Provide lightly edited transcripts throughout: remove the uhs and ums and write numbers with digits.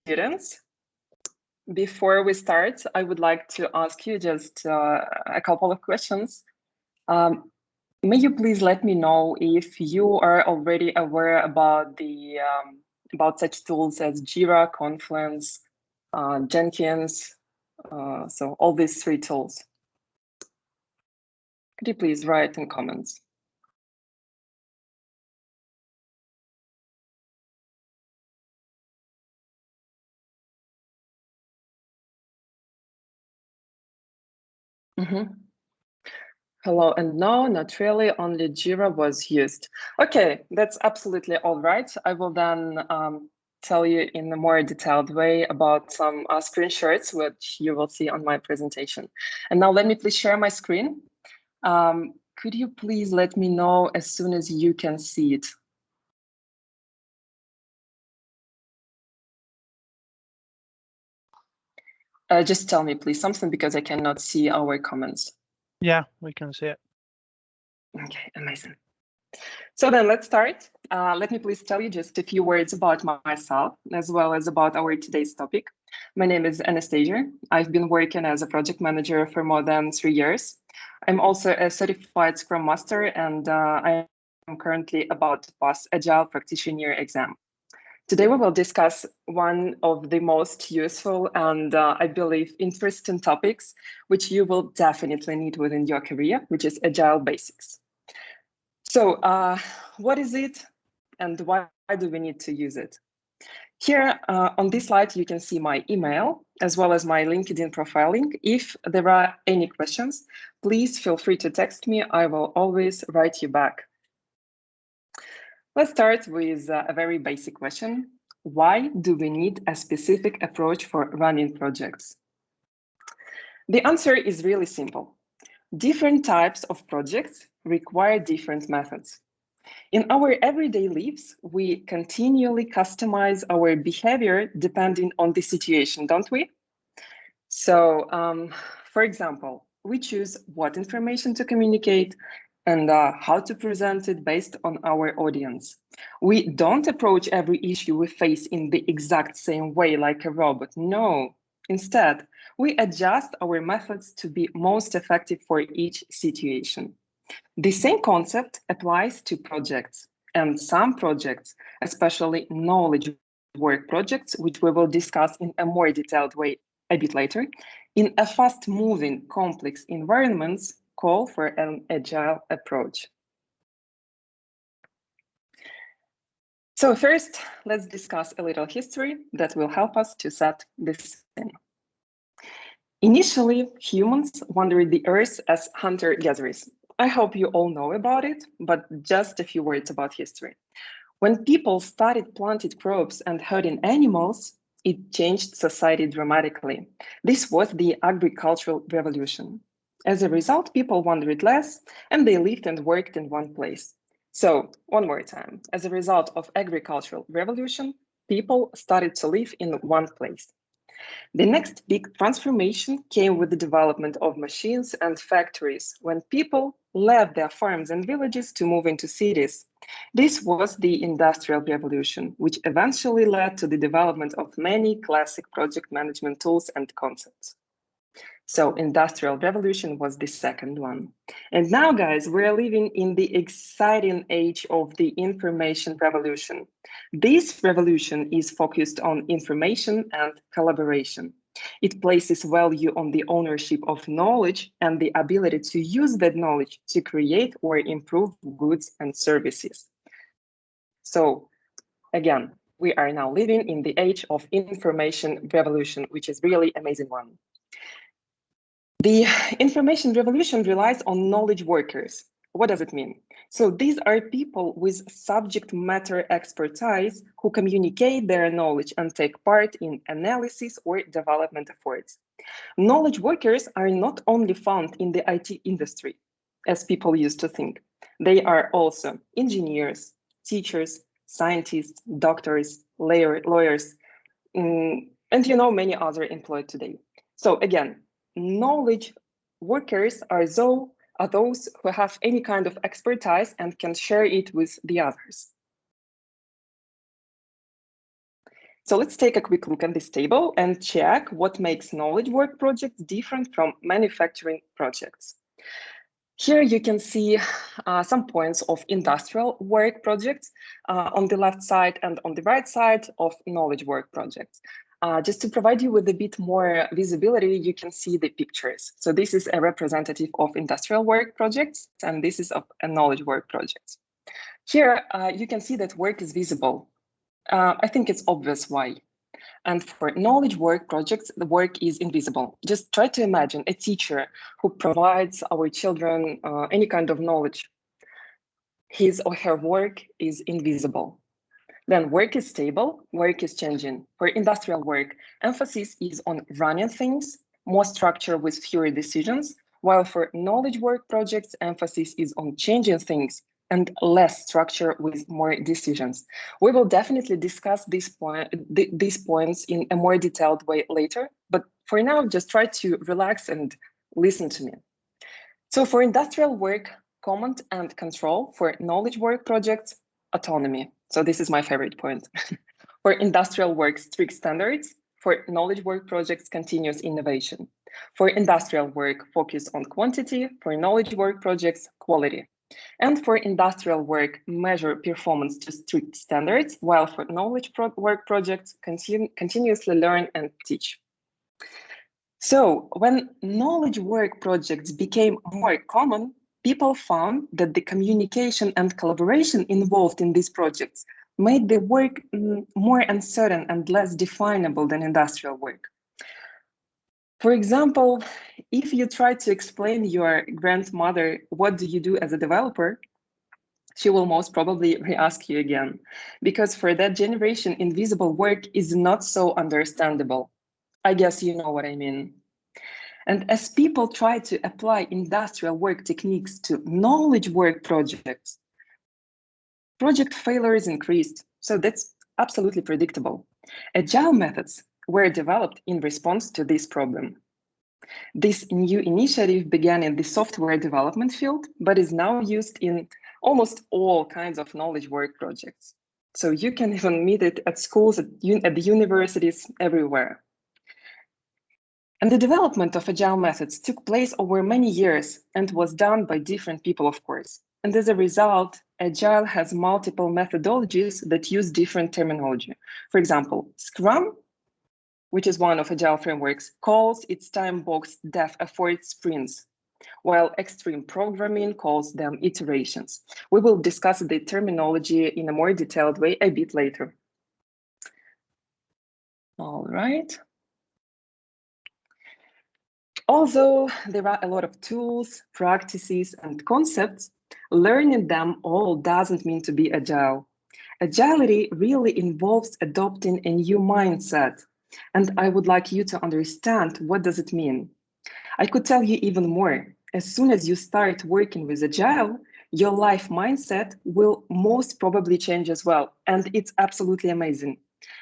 students. Before we start, I would like to ask you just a couple of questions. May you please let me know if you are already aware about the about such tools as Jira, Confluence, Jenkins, so all these three tools. Could you please write in comments? Mm-hmm. Hello, and no, not really, only Jira was used. Okay, that's absolutely all right. I will then tell you in a more detailed way about some screenshots, which you will see on my presentation. And now let me please share my screen. Could you please let me know as soon as you can see it? Just tell me, please, something because I cannot see our comments. Yeah, we can see it. Okay, amazing. So then let's start. Let me please tell you just a few words about myself, as well as about our today's topic. My name is Anastasia. I've been working as a project manager for more than 3 years. I'm also a certified Scrum Master, and I am currently about to pass Agile Practitioner exam. Today we will discuss one of the most useful and I believe interesting topics, which you will definitely need within your career, which is Agile basics. So what is it and why do we need to use it? Here on this slide, you can see my email as well as my LinkedIn profile link. If there are any questions, please feel free to text me. I will always write you back. Let's start with a very basic question. Why do we need a specific approach for running projects? The answer is really simple. Different types of projects require different methods. In our everyday lives, we continually customize our behavior depending on the situation, don't we? So, for example, we choose what information to communicate and how to present it based on our audience. We don't approach every issue we face in the exact same way like a robot. No, instead, we adjust our methods to be most effective for each situation. The same concept applies to projects, and some projects, especially knowledge work projects, which we will discuss in a more detailed way a bit later, in a fast-moving, complex environments, call for an agile approach. So first, let's discuss a little history that will help us to set this scene. Initially, humans wandered the earth as hunter-gatherers. I hope you all know about it, but just a few words about history. When people started planting crops and herding animals, it changed society dramatically. This was the agricultural revolution. As a result, people wandered less and they lived and worked in one place. So, one more time, as a result of agricultural revolution, people started to live in one place. The next big transformation came with the development of machines and factories when people left their farms and villages to move into cities. This was the Industrial Revolution, which eventually led to the development of many classic project management tools and concepts. So Industrial Revolution was the second one. And now, guys, we're living in the exciting age of the information revolution. This revolution is focused on information and collaboration. It places value on the ownership of knowledge and the ability to use that knowledge to create or improve goods and services. So again, we are now living in the age of information revolution, which is really amazing one. The information revolution relies on knowledge workers. What does it mean? So these are people with subject matter expertise who communicate their knowledge and take part in analysis or development efforts. Knowledge workers are not only found in the IT industry, as people used to think. They are also engineers, teachers, scientists, doctors, lawyers, and many other employed today. So again, knowledge workers are those who have any kind of expertise and can share it with the others. So let's take a quick look at this table and check what makes knowledge work projects different from manufacturing projects. Here you can see some points of industrial work projects on the left side, and on the right side of knowledge work projects. Just to provide you with a bit more visibility, you can see the pictures. So this is a representative of industrial work projects, and this is of a knowledge work projects. Here you can see that work is visible. I think it's obvious why. And for knowledge work projects, the work is invisible. Just try to imagine a teacher who provides our children any kind of knowledge. His or her work is invisible. Then work is stable, work is changing. For industrial work, emphasis is on running things, more structure with fewer decisions, while for knowledge work projects, emphasis is on changing things and less structure with more decisions. We will definitely discuss these points in a more detailed way later, but for now, just try to relax and listen to me. So for industrial work, command and control. For knowledge work projects, autonomy. So this is my favorite point. For industrial work, strict standards. For knowledge work projects, continuous innovation. For industrial work, focus on quantity. For knowledge work projects, quality. And for industrial work, measure performance to strict standards, while for knowledge work projects, continuously learn and teach. So when knowledge work projects became more common, people found that the communication and collaboration involved in these projects made the work more uncertain and less definable than industrial work. For example, if you try to explain your grandmother, what do you do as a developer? She will most probably re-ask you again, because for that generation, invisible work is not so understandable. I guess you know what I mean. And as people try to apply industrial work techniques to knowledge work projects, project failures increased. So that's absolutely predictable. Agile methods were developed in response to this problem. This new initiative began in the software development field, but is now used in almost all kinds of knowledge work projects. So you can even meet it at schools, at the universities, everywhere. And the development of Agile methods took place over many years and was done by different people, of course. And as a result, Agile has multiple methodologies that use different terminology. For example, Scrum, which is one of Agile frameworks, calls its time-boxed dev effort sprints, while extreme programming calls them iterations. We will discuss the terminology in a more detailed way a bit later. All right. Although there are a lot of tools, practices, and concepts, learning them all doesn't mean to be agile. Agility really involves adopting a new mindset, and I would like you to understand what does it mean. I could tell you even more. As soon as you start working with Agile, your life mindset will most probably change as well, and it's absolutely amazing.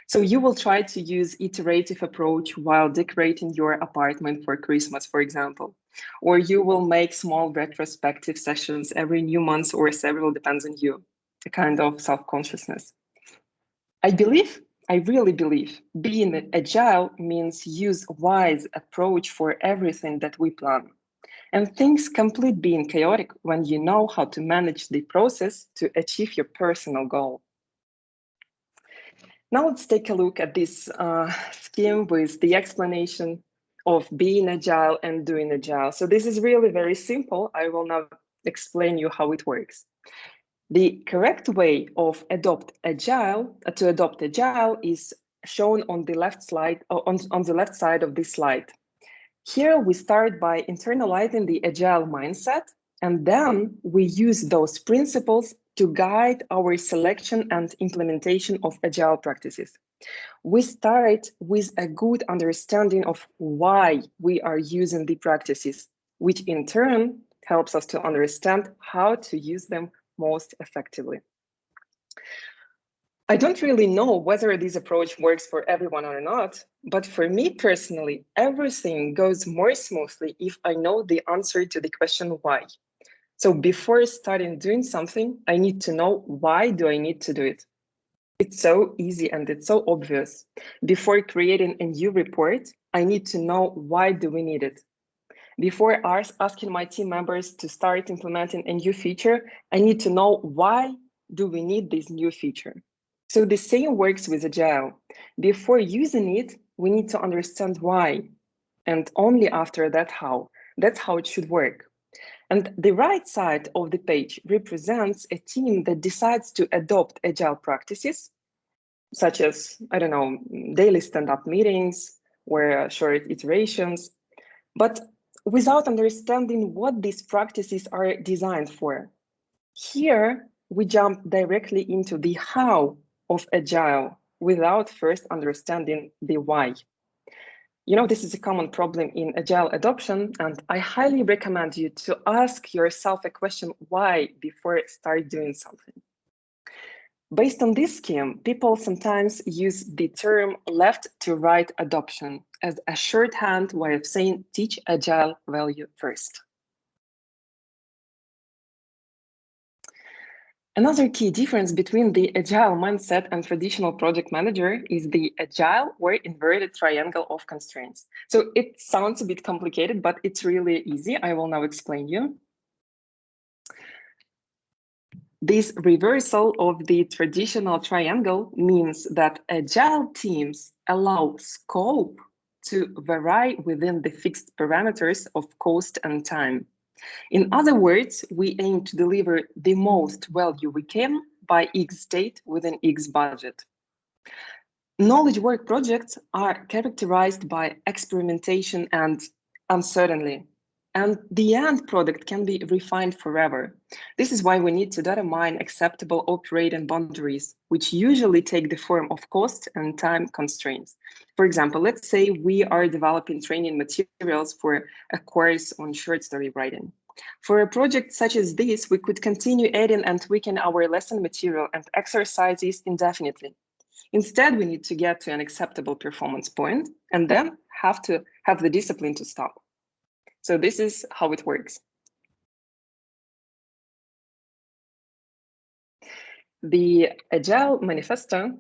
So you will try to use iterative approach while decorating your apartment for Christmas, for example, or you will make small retrospective sessions every new month or several, depends on you, a kind of self-consciousness. I really believe being agile means use wise approach for everything that we plan. And things complete being chaotic when you know how to manage the process to achieve your personal goal. Now let's take a look at this scheme with the explanation of being agile and doing agile. So this is really very simple. I will now explain you how it works. The correct way of to adopt agile is shown on the left slide, on the left side of this slide. Here we start by internalizing the agile mindset, and then we use those principles to guide our selection and implementation of agile practices. We start with a good understanding of why we are using the practices, which in turn helps us to understand how to use them most effectively. I don't really know whether this approach works for everyone or not, but for me personally, everything goes more smoothly if I know the answer to the question why. So before starting doing something, I need to know why do I need to do it. It's so easy and it's so obvious. Before creating a new report, I need to know why do we need it. Before asking my team members to start implementing a new feature, I need to know why do we need this new feature. So the same works with Agile. Before using it, we need to understand why, and only after that how. That's how it should work. And the right side of the page represents a team that decides to adopt Agile practices, such as, I don't know, daily stand-up meetings or short iterations, but without understanding what these practices are designed for. Here, we jump directly into the how of Agile without first understanding the why. You know, this is a common problem in Agile adoption, and I highly recommend you to ask yourself a question, why, before start doing something. Based on this scheme, people sometimes use the term left to right adoption as a shorthand way of saying teach Agile value first. Another key difference between the Agile mindset and traditional project manager is the Agile or inverted triangle of constraints. So it sounds a bit complicated, but it's really easy. I will now explain you. This reversal of the traditional triangle means that Agile teams allow scope to vary within the fixed parameters of cost and time. In other words, we aim to deliver the most value we can by X date within X budget. Knowledge work projects are characterized by experimentation and uncertainty, and the end product can be refined forever. This is why we need to determine acceptable operating boundaries, which usually take the form of cost and time constraints. For example, let's say we are developing training materials for a course on short story writing. For a project such as this, we could continue adding and tweaking our lesson material and exercises indefinitely. Instead, we need to get to an acceptable performance point and then have to have the discipline to stop. So this is how it works. The Agile Manifesto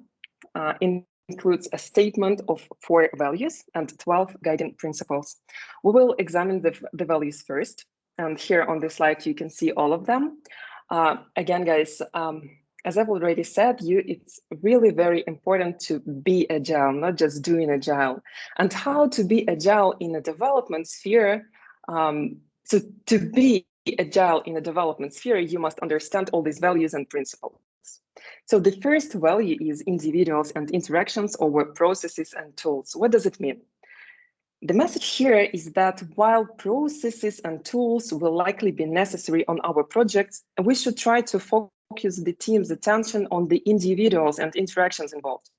includes a statement of 4 values and 12 guiding principles. We will examine the values first. And here on this slide, you can see all of them. Again, guys, as I've already said, it's really very important to be Agile, not just doing Agile. And how to be Agile in a development sphere. So to be Agile in a development sphere, you must understand all these values and principles. So the first value is individuals and interactions over processes and tools. What does it mean? The message here is that while processes and tools will likely be necessary on our projects, we should try to focus the team's attention on the individuals and interactions involved.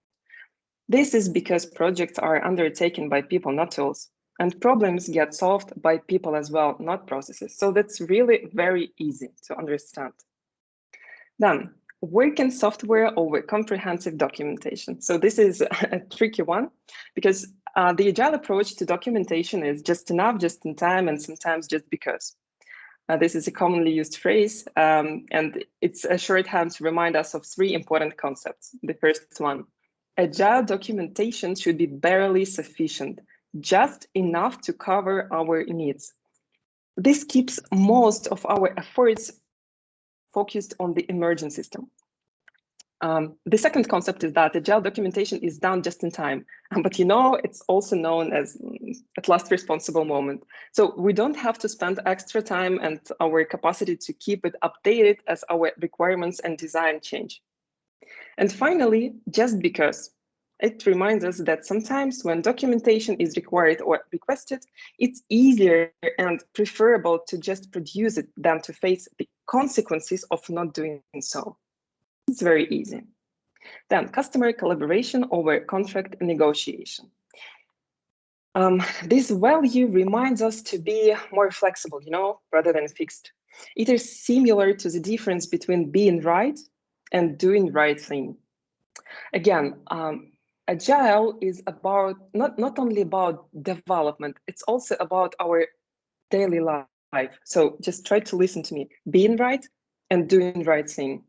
This is because projects are undertaken by people, not tools, and problems get solved by people as well, not processes. So that's really very easy to understand. Then, working software over comprehensive documentation. So this is a tricky one because the Agile approach to documentation is just enough, just in time, and sometimes just because. This is a commonly used phrase, and it's a shorthand to remind us of 3 important concepts. The first one, Agile documentation should be barely sufficient, just enough to cover our needs. This keeps most of our efforts focused on the emergent system. The second concept is that Agile documentation is done just in time, but it's also known as at last responsible moment. So we don't have to spend extra time and our capacity to keep it updated as our requirements and design change. And finally, just because. It reminds us that sometimes when documentation is required or requested, it's easier and preferable to just produce it than to face the consequences of not doing so. It's very easy. Then customer collaboration over contract negotiation. This value reminds us to be more flexible, rather than fixed. It is similar to the difference between being right and doing right thing. Again, Agile is about not only about development, it's also about our daily life. So just try to listen to me, being right and doing right thing.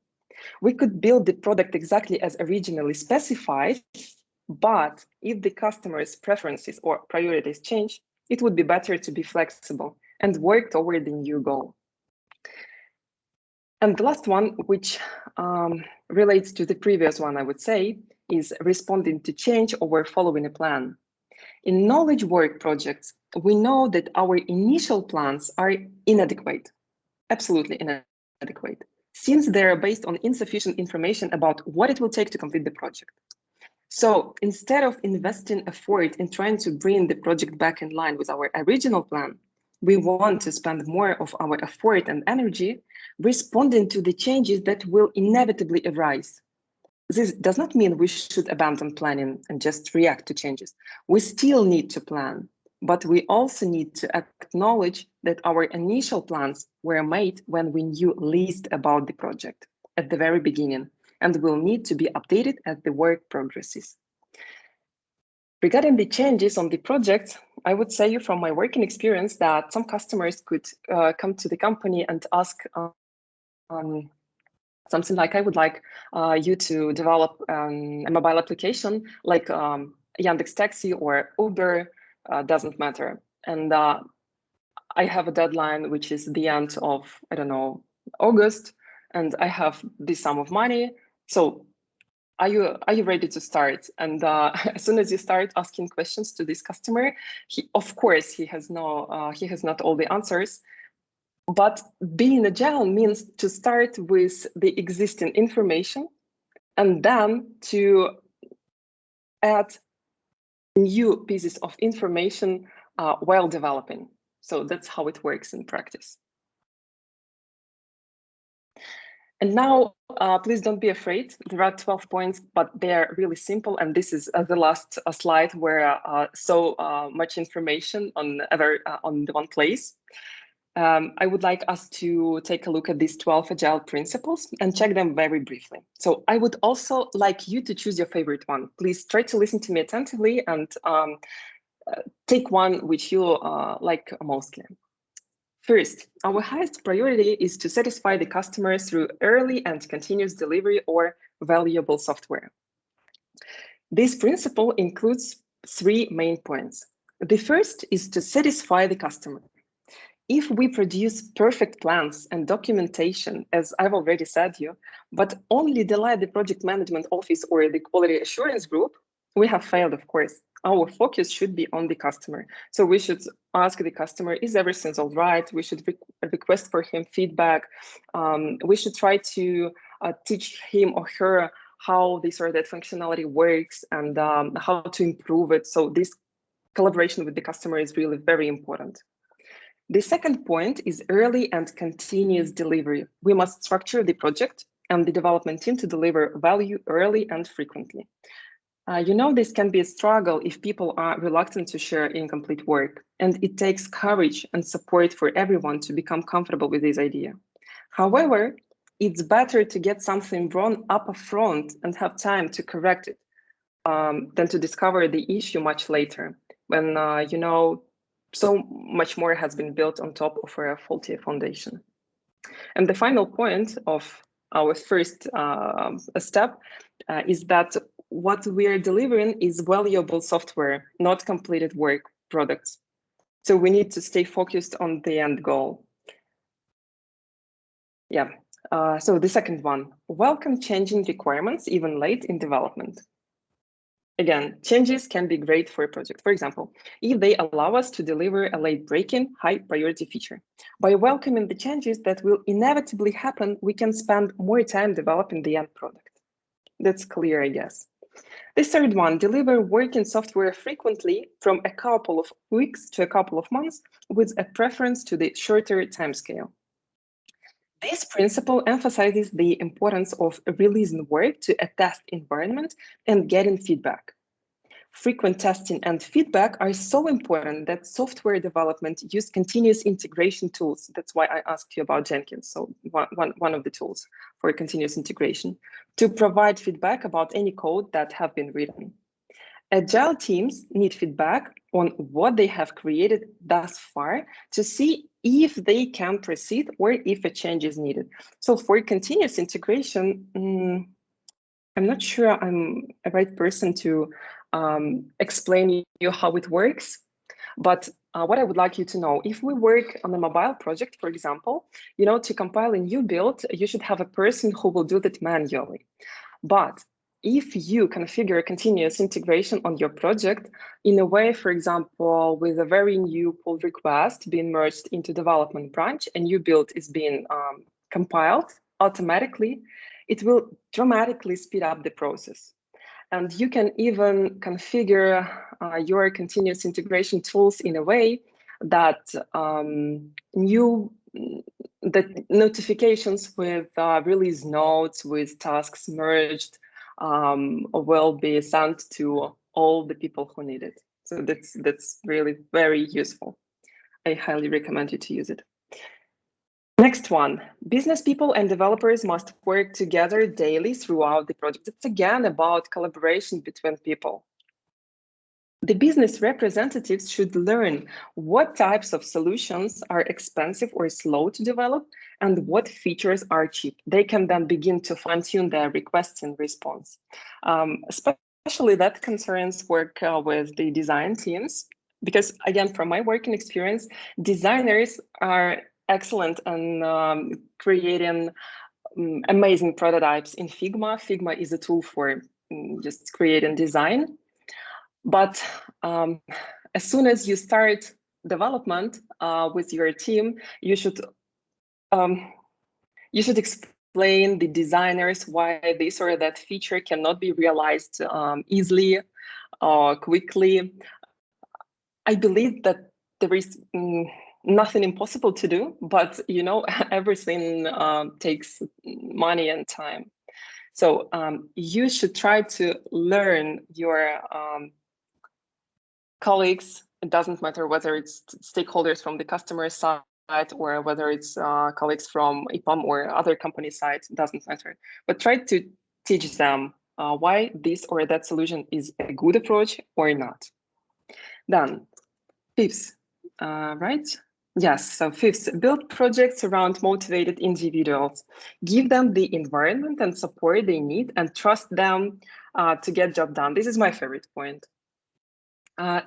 We could build the product exactly as originally specified, but if the customer's preferences or priorities change, it would be better to be flexible and work toward the new goal. And the last one, which relates to the previous one, I would say, is responding to change over following a plan. In knowledge work projects, we know that our initial plans are inadequate, absolutely inadequate, since they are based on insufficient information about what it will take to complete the project. So instead of investing effort in trying to bring the project back in line with our original plan, we want to spend more of our effort and energy responding to the changes that will inevitably arise. This does not mean we should abandon planning and just react to changes. We still need to plan, but we also need to acknowledge that our initial plans were made when we knew least about the project at the very beginning, and will need to be updated as the work progresses. Regarding the changes on the project, I would say from my working experience that some customers could come to the company and ask something like, I would like you to develop a mobile application like Yandex Taxi or Uber, doesn't matter. And I have a deadline, which is the end of, I don't know, August, and I have this sum of money. So are you ready to start? And as soon as you start asking questions to this customer, of course he has not all the answers. But being agile means to start with the existing information and then to add new pieces of information while developing. So that's how it works in practice. And now, please don't be afraid. There are 12 points, but they're really simple. And this is the last slide where so much information on the one place. I would like us to take a look at these 12 Agile principles and check them very briefly. So I would also like you to choose your favorite one. Please try to listen to me attentively and take one which you like mostly. First, our highest priority is to satisfy the customer through early and continuous delivery or valuable software. This principle includes 3 main points. The first is to satisfy the customer. If we produce perfect plans and documentation, as I've already said you, but only delight the project management office or the quality assurance group, we have failed, of course. Our focus should be on the customer. So we should ask the customer, is everything all right? We should request for him feedback. We should try to teach him or her how this or that functionality works and how to improve it. So this collaboration with the customer is really very important. The second point is early and continuous delivery. We must structure the project and the development team to deliver value early and frequently. This can be a struggle if people are reluctant to share incomplete work, and it takes courage and support for everyone to become comfortable with this idea. However, it's better to get something wrong up front and have time to correct it than to discover the issue much later when, so much more has been built on top of a faulty foundation. And the final point of our first step is that what we are delivering is valuable software, not completed work products. So we need to stay focused on the end goal. Yeah, so the second one, welcome changing requirements even late in development. Again, changes can be great for a project. For example, if they allow us to deliver a late-breaking, high-priority feature. By welcoming the changes that will inevitably happen, we can spend more time developing the end product. That's clear, I guess. The third one, deliver working software frequently from a couple of weeks to a couple of months with a preference to the shorter timescale. This principle emphasizes the importance of releasing work to a test environment and getting feedback. Frequent testing and feedback are so important that software development use continuous integration tools. That's why I asked you about Jenkins, so one of the tools for continuous integration, to provide feedback about any code that have been written. Agile teams need feedback on what they have created thus far to see if they can proceed or if a change is needed. So for continuous integration, I'm not sure I'm a right person to explain you how it works, but what I would like you to know, if we work on a mobile project, for example, to compile a new build, you should have a person who will do that manually. But if you configure a continuous integration on your project in a way, for example, with a very new pull request being merged into development branch, a new build is being compiled automatically, it will dramatically speed up the process. And you can even configure your continuous integration tools in a way that that notifications with release notes, with tasks merged, will be sent to all the people who need it. So that's really very useful. I highly recommend you to use it. Next one, business people and developers must work together daily throughout the project. It's again about collaboration between people. The business representatives should learn what types of solutions are expensive or slow to develop and what features are cheap. They can then begin to fine-tune their requests and response. Especially that concerns work with the design teams, because again, from my working experience, designers are excellent in creating amazing prototypes in Figma. Figma is a tool for just creating design. But as soon as you start development with your team, you should explain the designers why this or that feature cannot be realized easily or quickly. I believe that there is nothing impossible to do, but everything takes money and time. So you should try to learn your colleagues. It doesn't matter whether it's stakeholders from the customer side or whether it's colleagues from EPAM or other company side, it doesn't matter. But try to teach them why this or that solution is a good approach or not. Then, fifth, right? Yes, so fifth, build projects around motivated individuals. Give them the environment and support they need and trust them to get job done. This is my favorite point.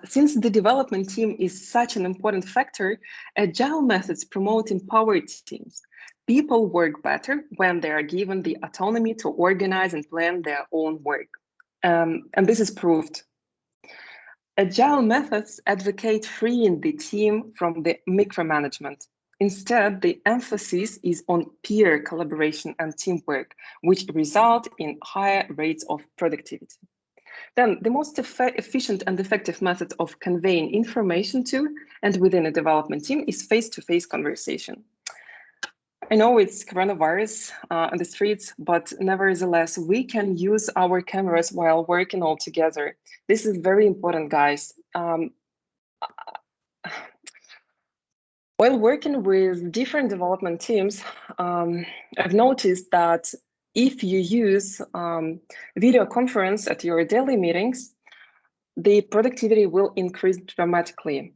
Since the development team is such an important factor, Agile methods promote empowered teams. People work better when they are given the autonomy to organize and plan their own work. And this is proved. Agile methods advocate freeing the team from the micromanagement. Instead, the emphasis is on peer collaboration and teamwork, which result in higher rates of productivity. Then the most efficient and effective method of conveying information to and within a development team is face-to-face conversation. I know it's coronavirus on the streets, but nevertheless, we can use our cameras while working all together. This is very important, guys. While working with different development teams, I've noticed that if you use video conference at your daily meetings, the productivity will increase dramatically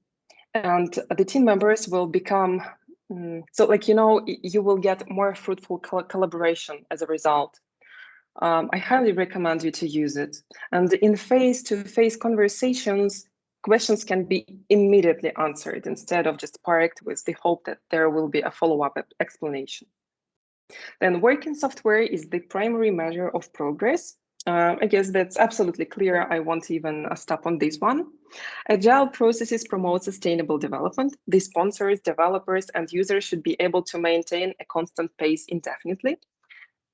and the team members will become, you will get more fruitful collaboration as a result. I highly recommend you to use it. And in face-to-face conversations, questions can be immediately answered instead of just parked with the hope that there will be a follow-up explanation. Then working software is the primary measure of progress. I guess that's absolutely clear. I won't even stop on this one. Agile processes promote sustainable development. The sponsors, developers, and users should be able to maintain a constant pace indefinitely.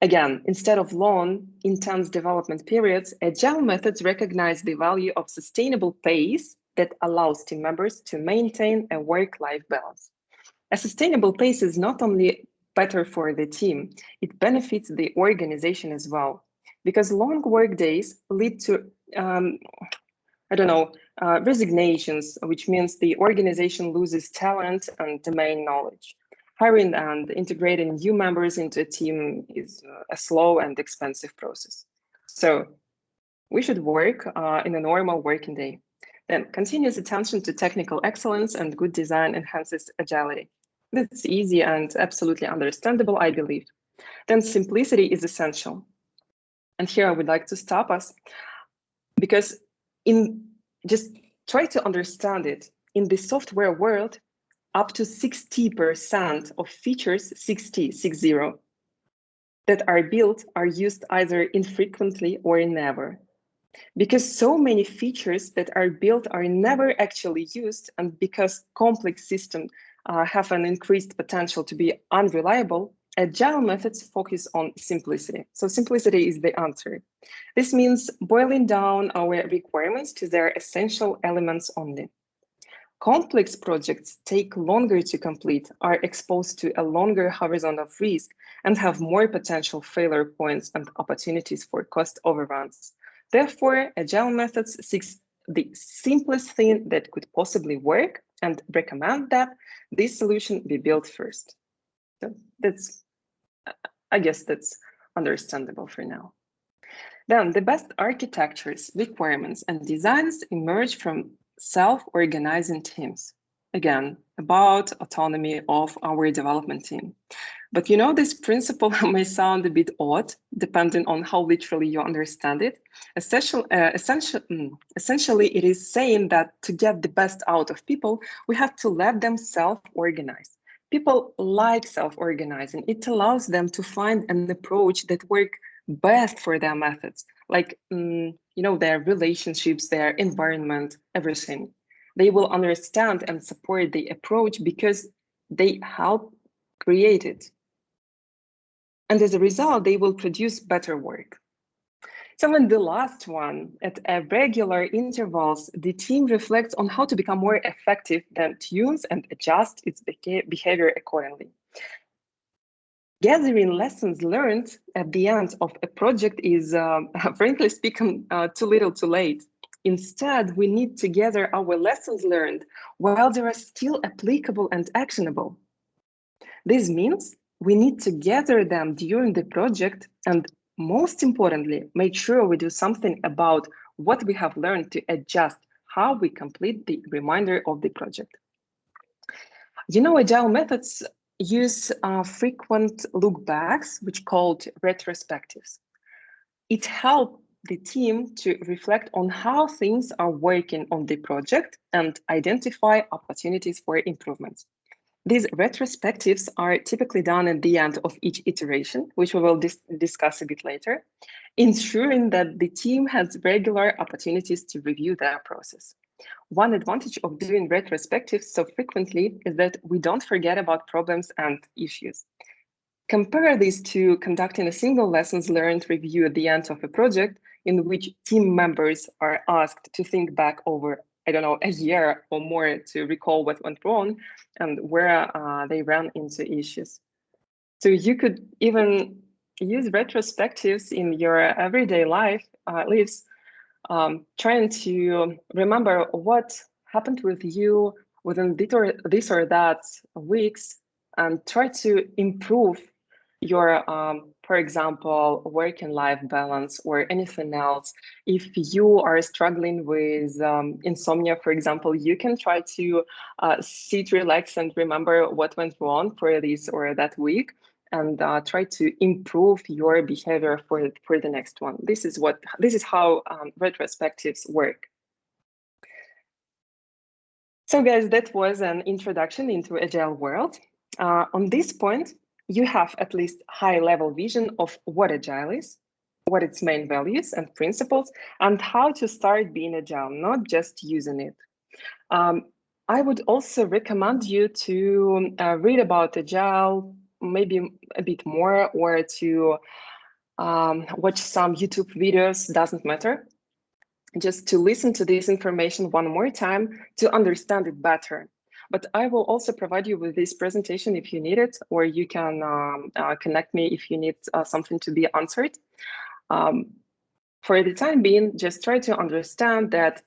Again, instead of long, intense development periods, Agile methods recognize the value of sustainable pace that allows team members to maintain a work-life balance. A sustainable pace is not only better for the team, it benefits the organization as well. Because long work days lead to, resignations, which means the organization loses talent and domain knowledge. Hiring and integrating new members into a team is a slow and expensive process. So We should work in a normal working day. Then continuous attention to technical excellence and good design enhances agility. That's easy and absolutely understandable, I believe. Then simplicity is essential. And here I would like to stop us because in just try to understand it. In the software world, up to 60% of features, 60, that are built are used either infrequently or never. Because so many features that are built are never actually used, and because complex systems have an increased potential to be unreliable, agile methods focus on simplicity. So simplicity is the answer. This means boiling down our requirements to their essential elements only. Complex projects take longer to complete, are exposed to a longer horizon of risk, and have more potential failure points and opportunities for cost overruns. Therefore, agile methods seeks the simplest thing that could possibly work and recommend that this solution be built first. So I guess that's understandable for now. Then the best architectures, requirements, and designs emerge from self-organizing teams. Again, about autonomy of our development team. But you know, this principle may sound a bit odd, depending on how literally you understand it. Essentially, it is saying that to get the best out of people, we have to let them self-organize. People like self-organizing. It allows them to find an approach that works best for their methods, like their relationships, their environment, everything. They will understand and support the approach because they help create it. And as a result, they will produce better work. So in the last one, at regular intervals, the team reflects on how to become more effective, then tunes and adjusts its behavior accordingly. Gathering lessons learned at the end of a project is, frankly speaking, too little too late. Instead, we need to gather our lessons learned while they are still applicable and actionable. This means we need to gather them during the project and, most importantly, make sure we do something about what we have learned to adjust how we complete the remainder of the project. You know, agile methods use frequent look backs, which called retrospectives. It helps the team to reflect on how things are working on the project and identify opportunities for improvements. These retrospectives are typically done at the end of each iteration, which we will discuss a bit later, ensuring that the team has regular opportunities to review their process. One advantage of doing retrospectives so frequently is that we don't forget about problems and issues. Compare this to conducting a single lessons learned review at the end of a project in which team members are asked to think back over, I don't know, a year or more to recall what went wrong and where they ran into issues. So you could even use retrospectives in your everyday lives, trying to remember what happened with you within this or that weeks and try to improve your, for example, work and life balance or anything else. If you are struggling with insomnia, for example, you can try to sit, relax, and remember what went wrong for this or that week and try to improve your behavior for the next one. This is how retrospectives work. So guys, that was an introduction into Agile world. On this point, you have at least high-level vision of what Agile is, what its main values and principles, and how to start being Agile, not just using it. I would also recommend you to read about Agile, maybe a bit more, or to watch some YouTube videos, doesn't matter. Just to listen to this information one more time to understand it better. But I will also provide you with this presentation if you need it, or you can connect me if you need something to be answered. For the time being, just try to understand that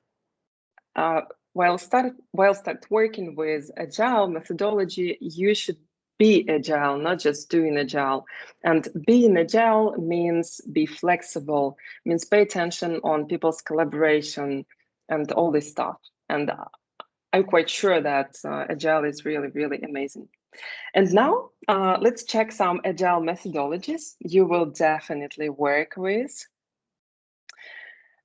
while start working with Agile methodology, you should be agile, not just doing agile. And being agile means be flexible, means pay attention on people's collaboration and all this stuff. And I'm quite sure that agile is really, really amazing. And now let's check some agile methodologies you will definitely work with.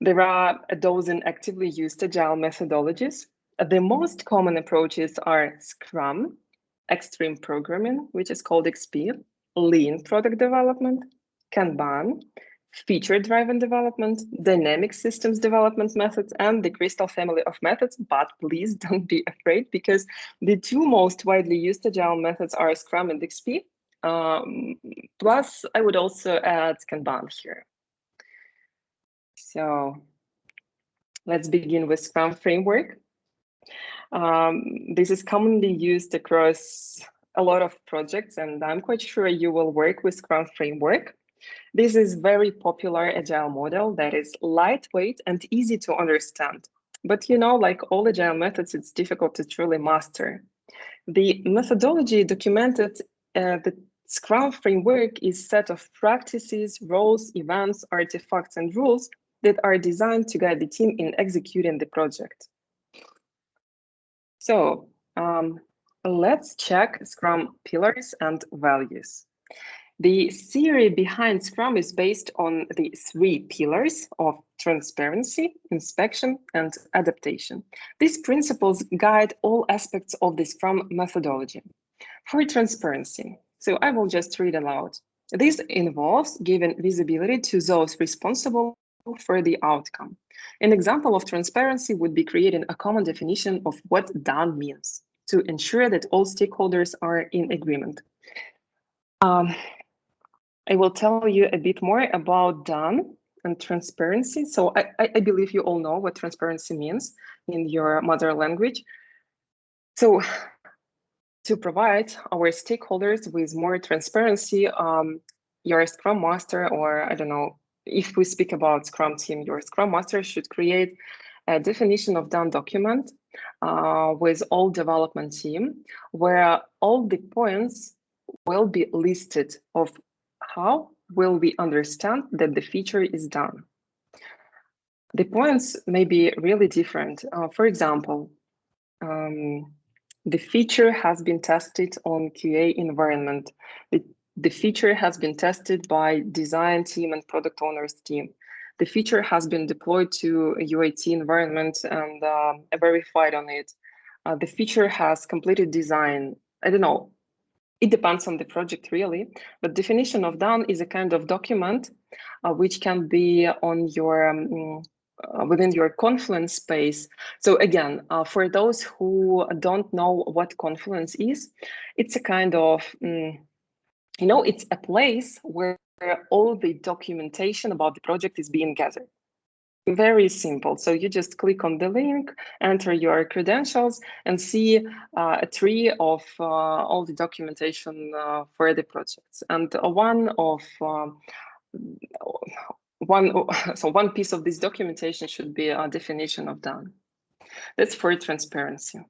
There are a dozen actively used agile methodologies. The most common approaches are Scrum, Extreme Programming, which is called XP, Lean Product Development, Kanban, Feature-Driven Development, Dynamic Systems Development Methods, and the Crystal family of methods. But please don't be afraid, because the two most widely used agile methods are Scrum and XP. Plus, I would also add Kanban here. So let's begin with Scrum framework. This is commonly used across a lot of projects, and I'm quite sure you will work with Scrum framework. This is very popular agile model that is lightweight and easy to understand. But you know, like all agile methods, it's difficult to truly master. The methodology documented the Scrum framework is a set of practices, roles, events, artifacts, and rules that are designed to guide the team in executing the project. So let's check Scrum pillars and values. The theory behind Scrum is based on the 3 pillars of transparency, inspection, and adaptation. These principles guide all aspects of the Scrum methodology. For transparency, so I will just read aloud. This involves giving visibility to those responsible for the outcome. An example of transparency would be creating a common definition of what done means to ensure that all stakeholders are in agreement. I will tell you a bit more about done and transparency. So I believe you all know what transparency means in your mother language. So to provide our stakeholders with more transparency, your Scrum Master, or I don't know, if we speak about Scrum team, your Scrum Master should create a definition of done document with all development team, where all the points will be listed of how will we understand that the feature is done. The points may be really different. For example, the feature has been tested on QA environment. The feature has been tested by design team and product owners team. The feature has been deployed to a UAT environment and verified on it. The feature has completed design. I don't know. It depends on the project really, but definition of done is a kind of document which can be on your within your Confluence space. So again, for those who don't know what Confluence is, it's a kind of, it's a place where all the documentation about the project is being gathered. Very simple. So you just click on the link, enter your credentials, and see a tree of all the documentation for the projects. And one piece of this documentation should be a definition of done. That's for transparency.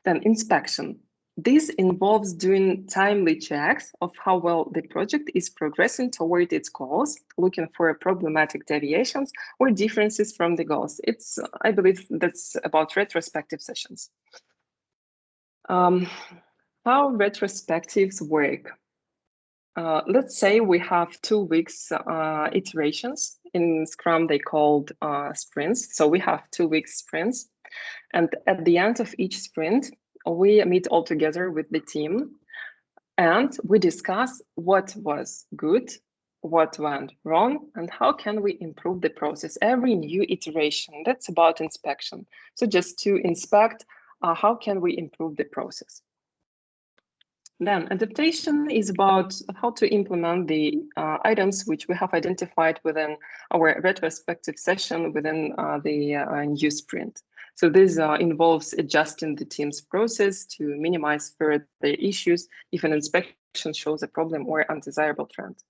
Then inspection. This involves doing timely checks of how well the project is progressing toward its goals, looking for problematic deviations or differences from the goals. I believe that's about retrospective sessions. How retrospectives work. Let's say we have 2 weeks iterations. In Scrum, they called sprints. So we have 2 weeks sprints. And at the end of each sprint, we meet all together with the team and we discuss what was good, what went wrong, and how can we improve the process. Every new iteration, that's about inspection. So just to inspect, how can we improve the process? Then adaptation is about how to implement the items which we have identified within our retrospective session within the new sprint. So this involves adjusting the team's process to minimize further issues if an inspection shows a problem or undesirable trend.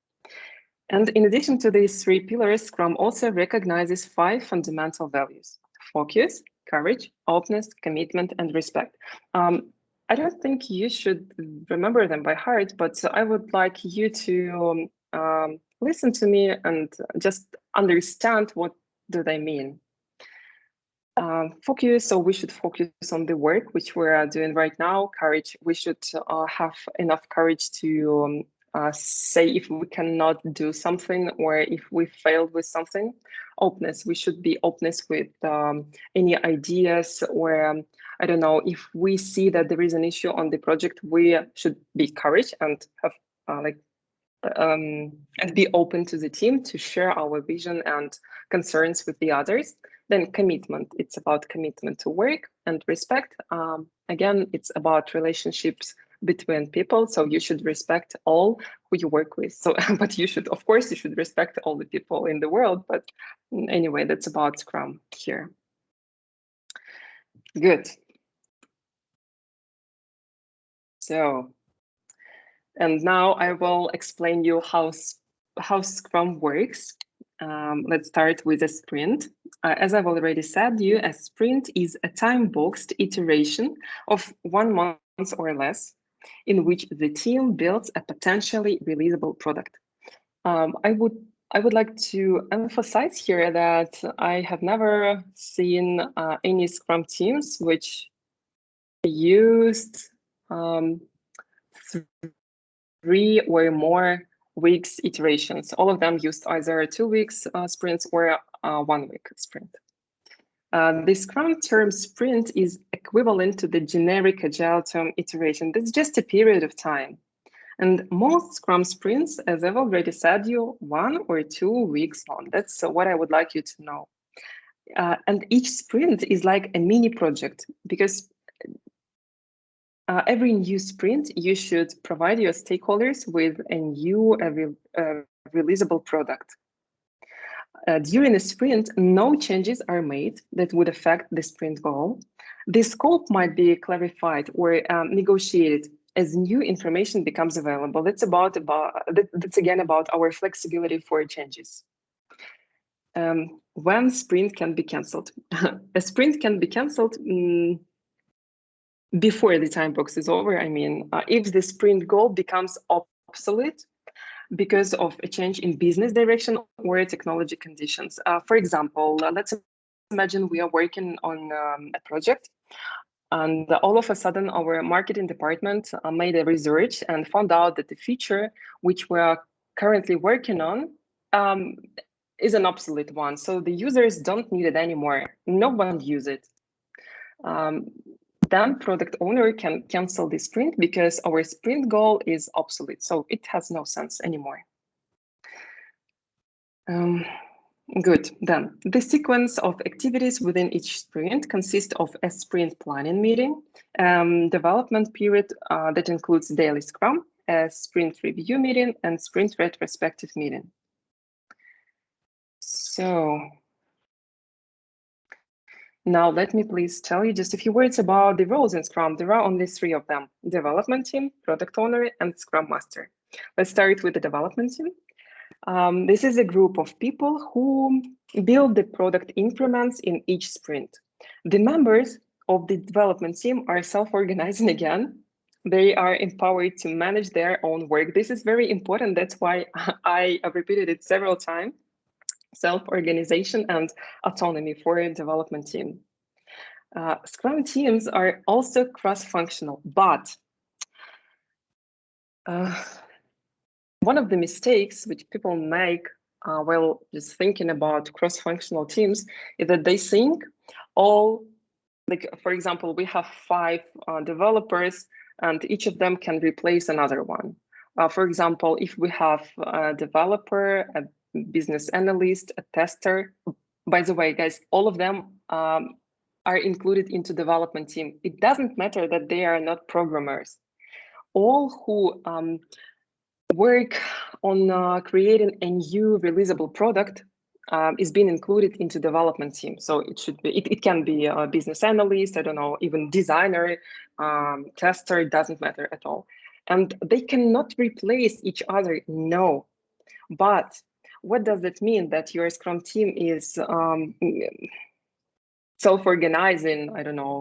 And in addition to these 3 pillars, Scrum also recognizes 5 fundamental values: focus, courage, openness, commitment, and respect. I don't think you should remember them by heart, but I would like you to listen to me and just understand what do they mean. Focus, so we should focus on the work which we're doing right now. Courage, we should have enough courage to say if we cannot do something or if we failed with something. Openness, we should be openness with any ideas or I don't know, if we see that there is an issue on the project, we should be courage and have and be open to the team to share our vision and concerns with the others. Then commitment, it's about commitment to work and respect. Again, it's about relationships between people. So you should respect all who you work with. So, but you should, of course, you should respect all the people in the world. But anyway, that's about Scrum here. Good. So, and now I will explain you how Scrum works. Let's start with a sprint. As I've already said you, a sprint is a time-boxed iteration of 1 month or less in which the team builds a potentially releasable product. I would like to emphasize here that I have never seen any Scrum teams which used 3 or more weeks iterations. All of them used either 2 weeks sprints or 1 week sprint. The Scrum term sprint is equivalent to the generic Agile term iteration. That's just a period of time. And most Scrum sprints, as I've already said you, 1 or 2 weeks long. That's what I would like you to know. And each sprint is like a mini project because every new sprint, you should provide your stakeholders with a new releasable product. During a sprint, no changes are made that would affect the sprint goal. The scope might be clarified or negotiated as new information becomes available. That's again about our flexibility for changes. When sprint can be cancelled. A sprint can be cancelled before the time box is over. I mean, if the sprint goal becomes obsolete because of a change in business direction or technology conditions. For example, let's imagine we are working on a project and all of a sudden our marketing department made a research and found out that the feature which we are currently working on is an obsolete one. So the users don't need it anymore. No one uses it. Then product owner can cancel the sprint because our sprint goal is obsolete. So it has no sense anymore. Good. Then the sequence of activities within each sprint consists of a sprint planning meeting, development period that includes daily Scrum, a sprint review meeting, and sprint retrospective meeting. So now let me please tell you just a few words about the roles in Scrum. There are only 3 of them: development team, product owner, and Scrum master. Let's start with the development team. This is a group of people who build the product increments in each sprint. The members of the development team are self-organizing again. They are empowered to manage their own work. This is very important. That's why I repeated it several times. Self-organization and autonomy for a development team. Scrum teams are also cross-functional, but one of the mistakes which people make while just thinking about cross-functional teams is that they think all, like for example, we have 5 developers and each of them can replace another one. For example, if we have a developer, a business analyst, a tester, by the way, guys, all of them are included into development team. It doesn't matter that they are not programmers. All who work on creating a new releasable product is being included into development team. So it should be, it can be a business analyst, I don't know, even designer, tester, it doesn't matter at all. And they cannot replace each other, no. But what does it mean that your Scrum team is self-organizing, I don't know,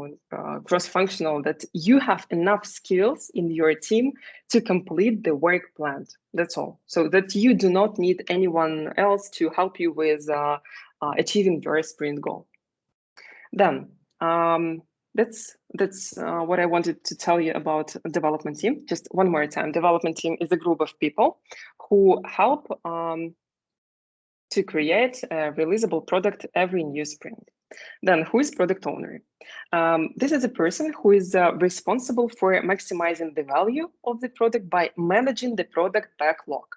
cross-functional, that you have enough skills in your team to complete the work planned. That's all. So that you do not need anyone else to help you with achieving your sprint goal. Then that's what I wanted to tell you about development team. Just one more time, development team is a group of people who help to create a releasable product every new sprint. Then who is product owner? This is a person who is responsible for maximizing the value of the product by managing the product backlog.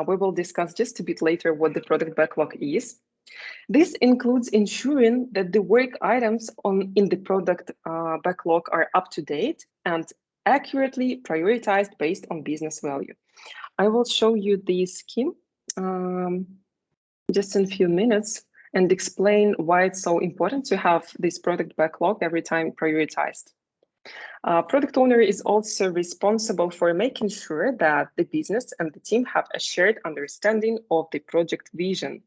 We will discuss just a bit later what the product backlog is. This includes ensuring that the work items in the product backlog are up to date and accurately prioritized based on business value. I will show you the scheme just in a few minutes and explain why it's so important to have this product backlog every time prioritized. Product owner is also responsible for making sure that the business and the team have a shared understanding of the project vision.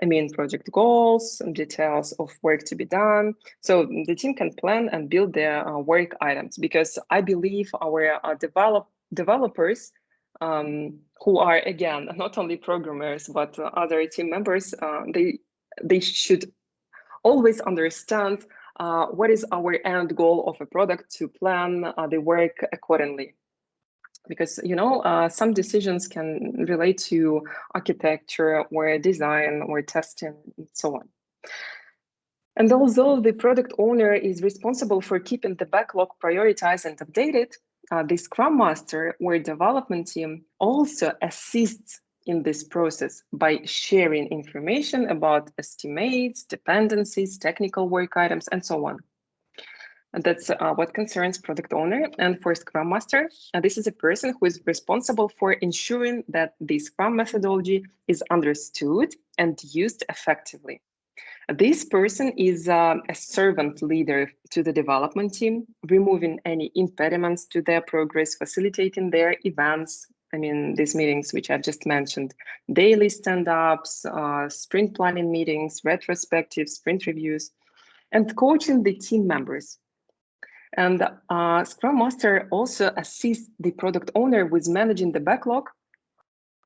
I mean, project goals and details of work to be done. So the team can plan and build their work items, because I believe our developers who are, again, not only programmers, but other team members, they should always understand what is our end goal of a product to plan the work accordingly. Because, you know, some decisions can relate to architecture or design or testing and so on. And although the product owner is responsible for keeping the backlog prioritized and updated, the Scrum Master or development team also assists in this process by sharing information about estimates, dependencies, technical work items, and so on. And that's what concerns product owner. And for Scrum Master, this is a person who is responsible for ensuring that the Scrum methodology is understood and used effectively. This person is a servant leader to the development team, removing any impediments to their progress, facilitating their events. I mean, these meetings, which I've just mentioned, daily stand-ups, sprint planning meetings, retrospectives, sprint reviews, and coaching the team members. And Scrum Master also assists the product owner with managing the backlog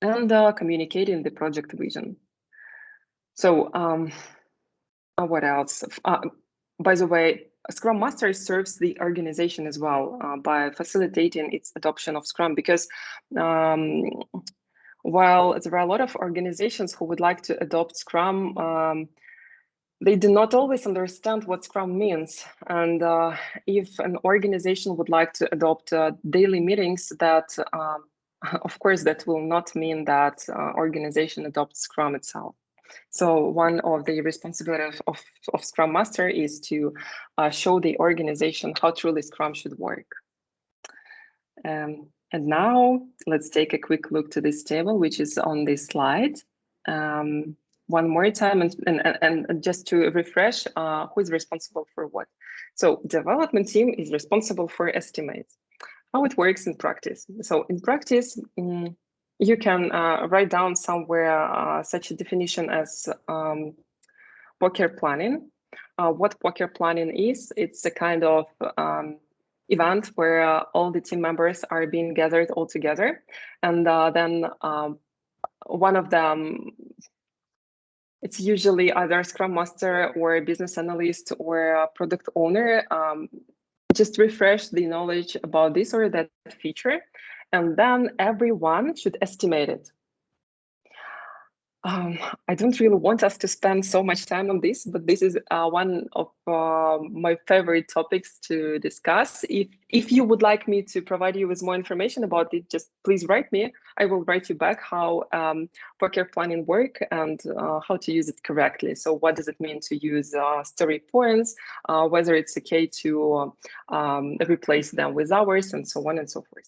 and communicating the project vision. So what else? By the way, Scrum Master serves the organization as well by facilitating its adoption of Scrum, because while there are a lot of organizations who would like to adopt Scrum, they do not always understand what Scrum means. And if an organization would like to adopt daily meetings, that of course, that will not mean that organization adopts Scrum itself. So one of the responsibilities of Scrum Master is to show the organization how truly Scrum should work. And now let's take a quick look to this table, which is on this slide. One more time, and just to refresh, who is responsible for what? So development team is responsible for estimates. How it works in practice. So in practice, you can write down somewhere such a definition as poker planning. What poker planning is, it's a kind of event where all the team members are being gathered all together, and then one of them, it's usually either a Scrum Master or a business analyst or a product owner, just refresh the knowledge about this or that feature, and then everyone should estimate it. I don't really want us to spend so much time on this, but this is one of my favorite topics to discuss. If you would like me to provide you with more information about it, just please write me. I will write you back how poker planning work and how to use it correctly. So what does it mean to use story points, whether it's okay to replace them with hours, and so on and so forth.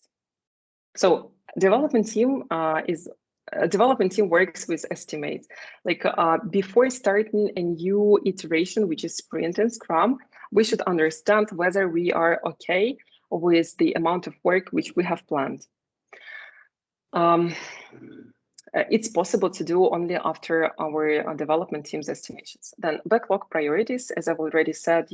So development team development team works with estimates. Like before starting a new iteration, which is sprint and Scrum, we should understand whether we are okay with the amount of work which we have planned. it's possible to do only after our development team's estimations. Then backlog priorities, as I've already said,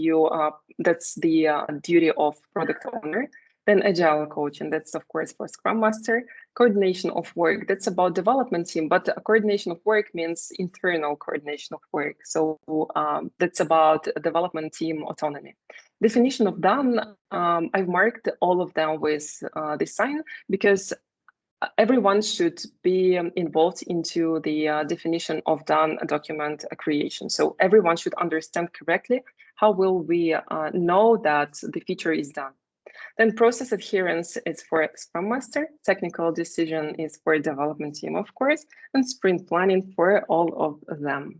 that's the duty of product owner. Then agile coaching, that's of course for Scrum Master. Coordination of work, that's about development team, but coordination of work means internal coordination of work. So that's about development team autonomy. Definition of done, I've marked all of them with this sign because everyone should be involved into the definition of done document creation. So everyone should understand correctly how will we know that the feature is done. Then process adherence is for Scrum Master, technical decision is for development team, of course, and sprint planning for all of them.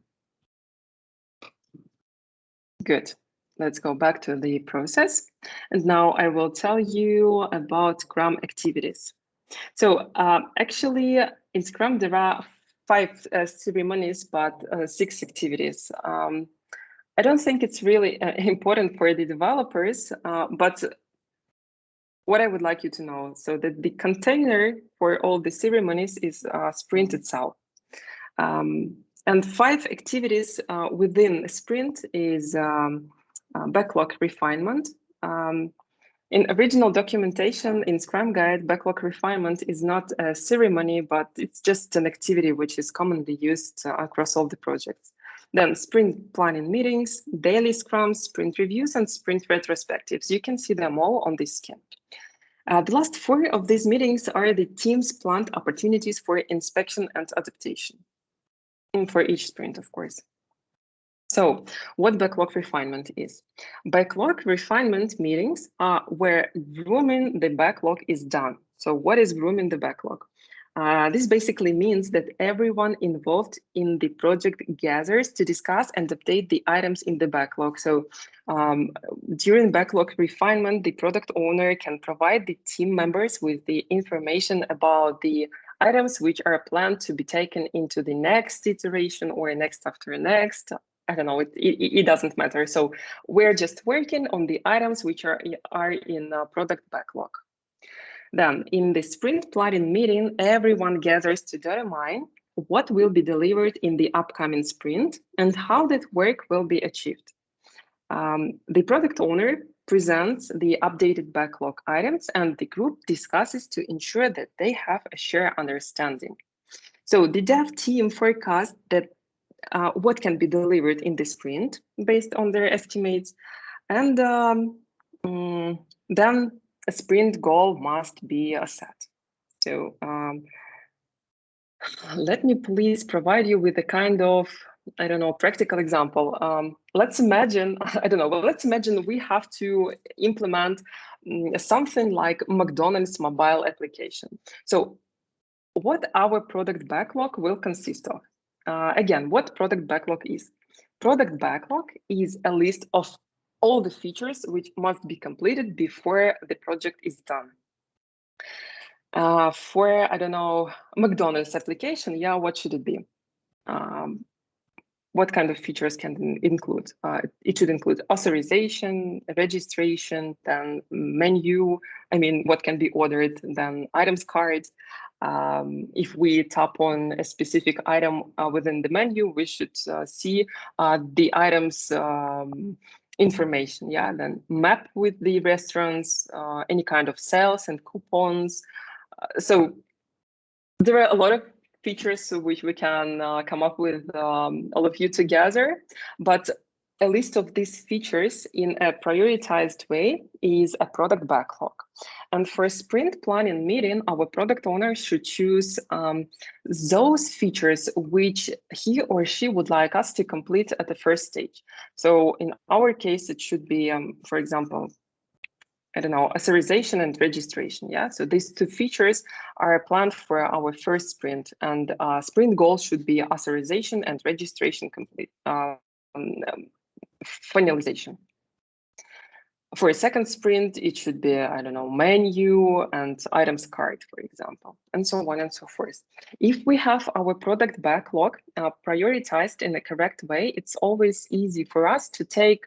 Good. Let's go back to the process. And now I will tell you about Scrum activities. So actually in Scrum, there are 5 ceremonies, but 6 activities. I don't think it's really important for the developers, but what I would like you to know, so that the container for all the ceremonies is sprint itself. And 5 activities within a sprint is backlog refinement. In original documentation in Scrum Guide, backlog refinement is not a ceremony, but it's just an activity which is commonly used across all the projects. Then sprint planning meetings, daily scrums, sprint reviews, and sprint retrospectives. You can see them all on this scan. The last 4 of these meetings are the team's planned opportunities for inspection and adaptation for each sprint, of course. So what backlog refinement is? Backlog refinement meetings are where grooming the backlog is done. So what is grooming the backlog? This basically means that everyone involved in the project gathers to discuss and update the items in the backlog. So during backlog refinement, the product owner can provide the team members with the information about the items which are planned to be taken into the next iteration or next after next. I don't know, it doesn't matter. So we're just working on the items which are in product backlog. Then in the sprint planning meeting, everyone gathers to determine what will be delivered in the upcoming sprint and how that work will be achieved. The product owner presents the updated backlog items and the group discusses to ensure that they have a shared understanding. So the dev team forecasts that what can be delivered in the sprint based on their estimates. And then a sprint goal must be set. So let me please provide you with a kind of, I don't know, practical example. Let's imagine, I don't know, but let's imagine we have to implement something like McDonald's mobile application. So what our product backlog will consist of? Again, what product backlog is? Product backlog is a list of all the features which must be completed before the project is done. For, I don't know, McDonald's application, yeah, what should it be? What kind of features can it include? It should include authorization, registration, then menu, I mean, what can be ordered, then items cards. If we tap on a specific item within the menu, we should see the items information, yeah, then map with the restaurants, any kind of sales and coupons. So there are a lot of features which we can come up with all of you together, but a list of these features in a prioritized way is a product backlog. And for sprint planning meeting, our product owner should choose those features which he or she would like us to complete at the first stage. So in our case, it should be, for example, I don't know, authorization and registration. Yeah, so these 2 features are planned for our first sprint, and sprint goal should be authorization and registration complete finalization. For a second sprint, it should be, I don't know, menu and items card, for example, and so on and so forth. If we have our product backlog prioritized in the correct way, it's always easy for us to take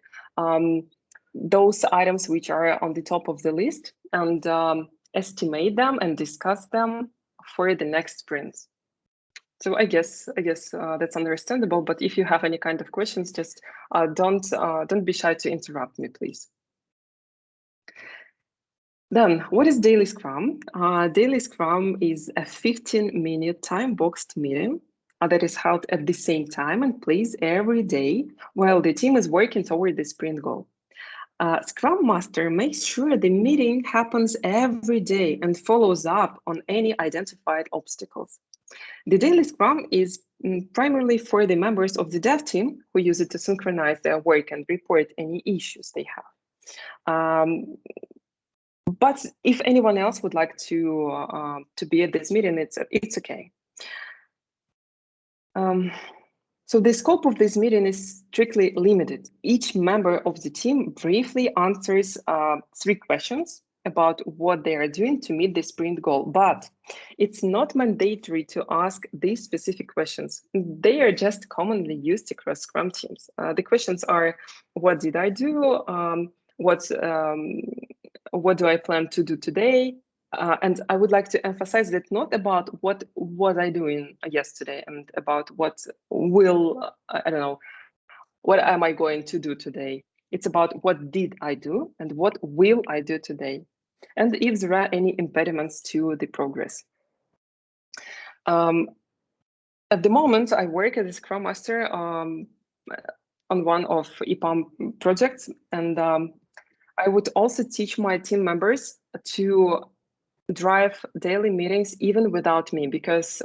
those items which are on the top of the list and estimate them and discuss them for the next sprints. So I guess that's understandable. But if you have any kind of questions, just don't be shy to interrupt me, please. Then, what is Daily Scrum? Daily Scrum is a 15-minute time-boxed meeting that is held at the same time and place every day while the team is working toward the sprint goal. Scrum Master makes sure the meeting happens every day and follows up on any identified obstacles. The Daily Scrum is primarily for the members of the dev team who use it to synchronize their work and report any issues they have. But if anyone else would like to be at this meeting, it's okay. So the scope of this meeting is strictly limited. Each member of the team briefly answers 3 questions about what they are doing to meet the sprint goal, but it's not mandatory to ask these specific questions. They are just commonly used across Scrum teams. The questions are, what did I do? What do I plan to do today? And I would like to emphasize that not about what was I doing yesterday and about what what am I going to do today? It's about what did I do and what will I do today? And if there are any impediments to the progress. At the moment, I work as a Scrum Master on one of EPAM projects, and I would also teach my team members to drive daily meetings even without me, because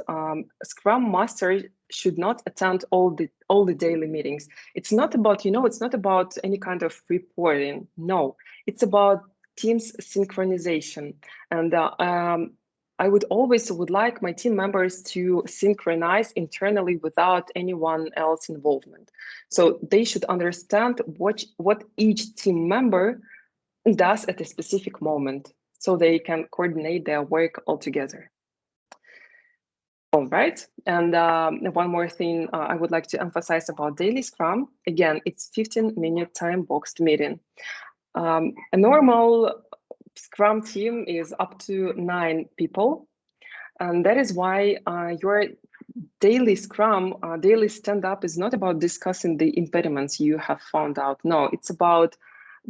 Scrum Master should not attend all the daily meetings. It's not about, it's not about any kind of reporting. No, it's about teams synchronization. And I would like my team members to synchronize internally without anyone else involvement. So they should understand what each team member does at a specific moment, so they can coordinate their work all together. All right, and one more thing I would like to emphasize about Daily Scrum. Again, it's 15-minute time-boxed meeting. A normal Scrum team is up to 9 people, and that is why your daily Scrum, daily stand-up is not about discussing the impediments you have found out. No, it's about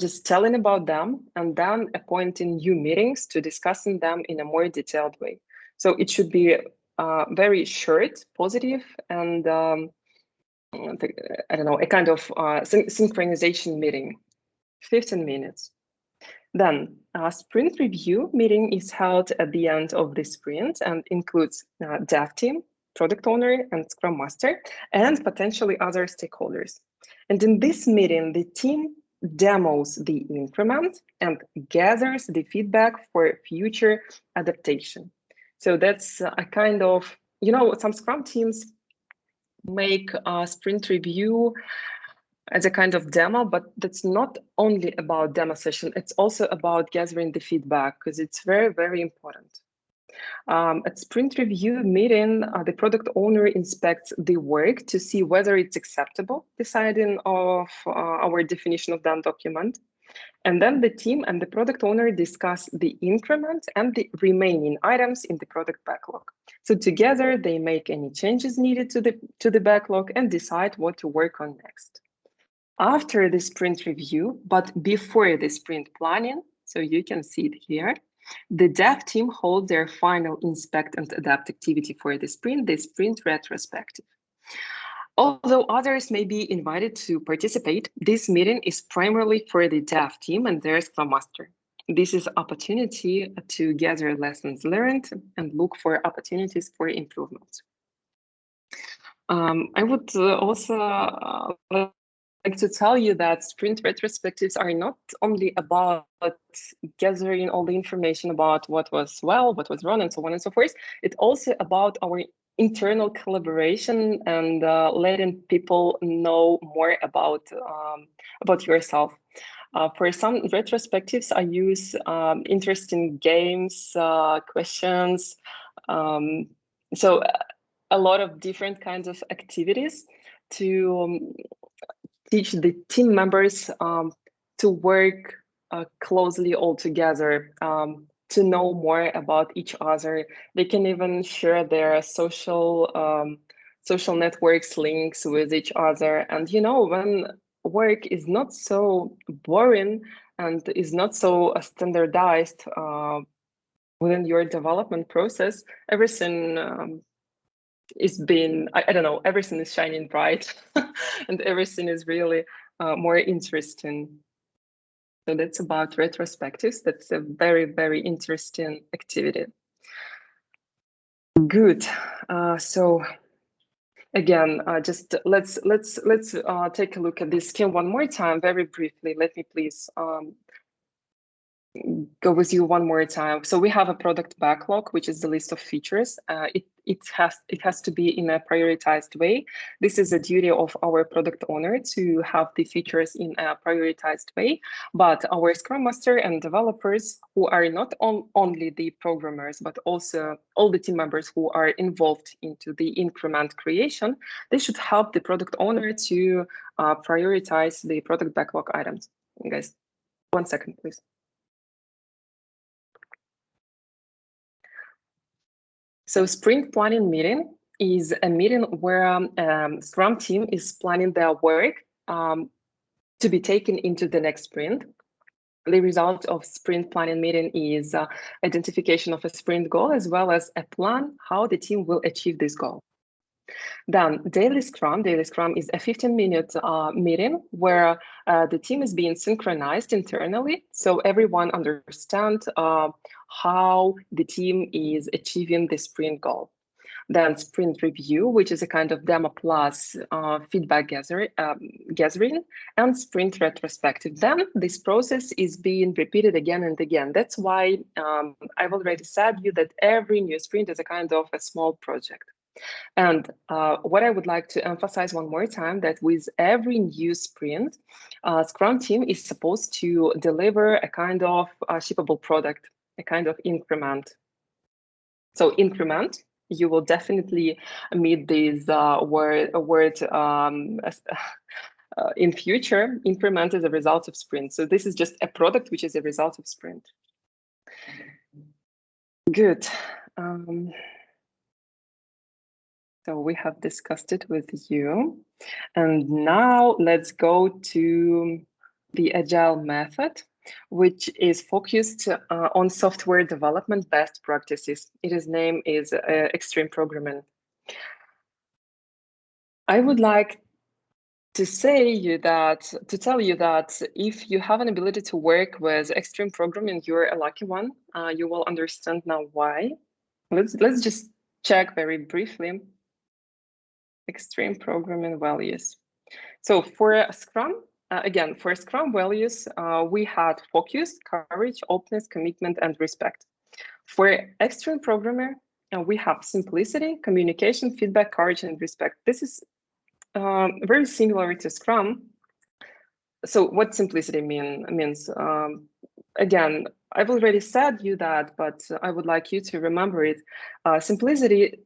just telling about them and then appointing new meetings to discussing them in a more detailed way. So it should be very short, positive, and a kind of synchronization meeting, 15 minutes. Then a sprint review meeting is held at the end of the sprint and includes dev team, product owner, and Scrum Master, and potentially other stakeholders. And in this meeting, the team demos the increment and gathers the feedback for future adaptation. So that's a kind of, some Scrum teams make a sprint review as a kind of demo, but that's not only about demo session, it's also about gathering the feedback, because it's very, very important. At sprint review meeting, the product owner inspects the work to see whether it's acceptable, deciding of our definition of done document. And then the team and the product owner discuss the increment and the remaining items in the product backlog. So together they make any changes needed to the backlog and decide what to work on next. After the sprint review, but before the sprint planning, so you can see it here, the dev team holds their final inspect and adapt activity for the sprint retrospective. Although others may be invited to participate, this meeting is primarily for the dev team and their Scrum Master. This is opportunity to gather lessons learned and look for opportunities for improvement. I would also like to tell you that sprint retrospectives are not only about gathering all the information about what was well, what was wrong, and so on and so forth. It's also about our internal collaboration and letting people know more about yourself. For some retrospectives, I use interesting games, questions, so a lot of different kinds of activities to teach the team members to work closely all together, to know more about each other. They can even share their social networks links with each other. And when work is not so boring and is not so standardized within your development process, everything is being, I don't know, everything is shining bright and everything is really more interesting. So that's about retrospectives. That's a very, very interesting activity. Good. So again, just let's take a look at this scheme one more time, very briefly. Let me please go with you one more time. So we have a product backlog, which is the list of features. It has to be in a prioritized way. This is a duty of our product owner to have the features in a prioritized way. But our Scrum Master and developers, who are not only the programmers, but also all the team members who are involved into the increment creation, they should help the product owner to prioritize the product backlog items. Guys, 1 second, please. So sprint planning meeting is a meeting where Scrum team is planning their work to be taken into the next sprint. The result of sprint planning meeting is identification of a sprint goal, as well as a plan how the team will achieve this goal. Then daily Scrum is a 15-minute meeting where the team is being synchronized internally, so everyone understands how the team is achieving the sprint goal. Then sprint review, which is a kind of demo plus feedback gathering, and sprint retrospective. Then this process is being repeated again and again. That's why I've already said you that every new sprint is a kind of a small project. And what I would like to emphasize one more time, that with every new sprint, Scrum team is supposed to deliver a kind of shippable product, a kind of increment. So increment, you will definitely meet this word in future. Increment is a result of sprint. So this is just a product which is a result of sprint. Good. So we have discussed it with you. And now let's go to the Agile method, which is focused on software development best practices. Its name is extreme programming. I would like to tell you that if you have an ability to work with extreme programming, you're a lucky one. You will understand now why. Let's just check very briefly. Extreme programming values. So for Scrum, again, for Scrum values, we had focus, courage, openness, commitment, and respect. For extreme programmer, we have simplicity, communication, feedback, courage, and respect. This is very similar to Scrum. So what simplicity means? Again, I've already said you that, but I would like you to remember it. Simplicity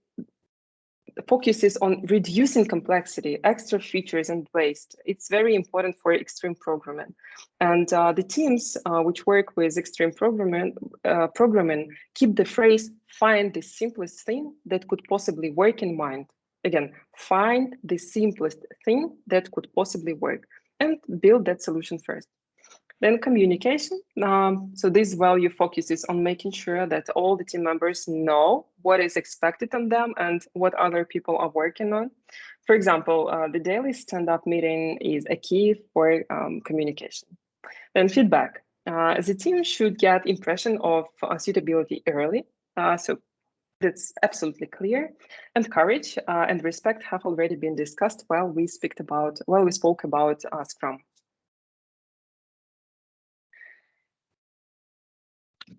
focuses on reducing complexity, extra features, and waste. It's very important for extreme programming. And the teams which work with extreme programming keep the phrase, find the simplest thing that could possibly work in mind. Again, find the simplest thing that could possibly work and build that solution first. Then communication. So this value focuses on making sure that all the team members know what is expected of them and what other people are working on. For example, the daily stand-up meeting is a key for communication. Then feedback. The team should get impression of suitability early. So that's absolutely clear. And courage and respect have already been discussed while we spoke about Scrum.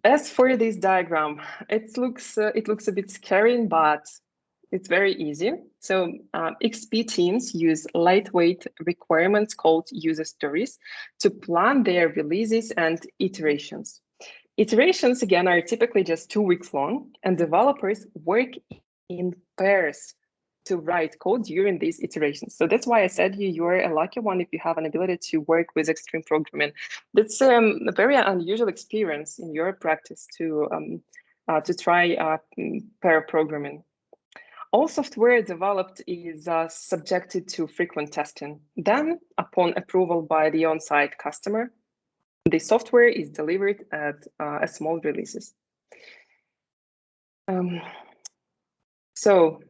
As for this diagram, it looks a bit scary, but it's very easy. So XP teams use lightweight requirements called user stories to plan their releases and iterations. Iterations, again, are typically just 2 weeks long, and developers work in pairs to write code during these iterations. So that's why I said you're a lucky one if you have an ability to work with extreme programming. That's a very unusual experience in your practice to try pair programming. All software developed is subjected to frequent testing. Then, upon approval by the on-site customer, the software is delivered at a small releases. So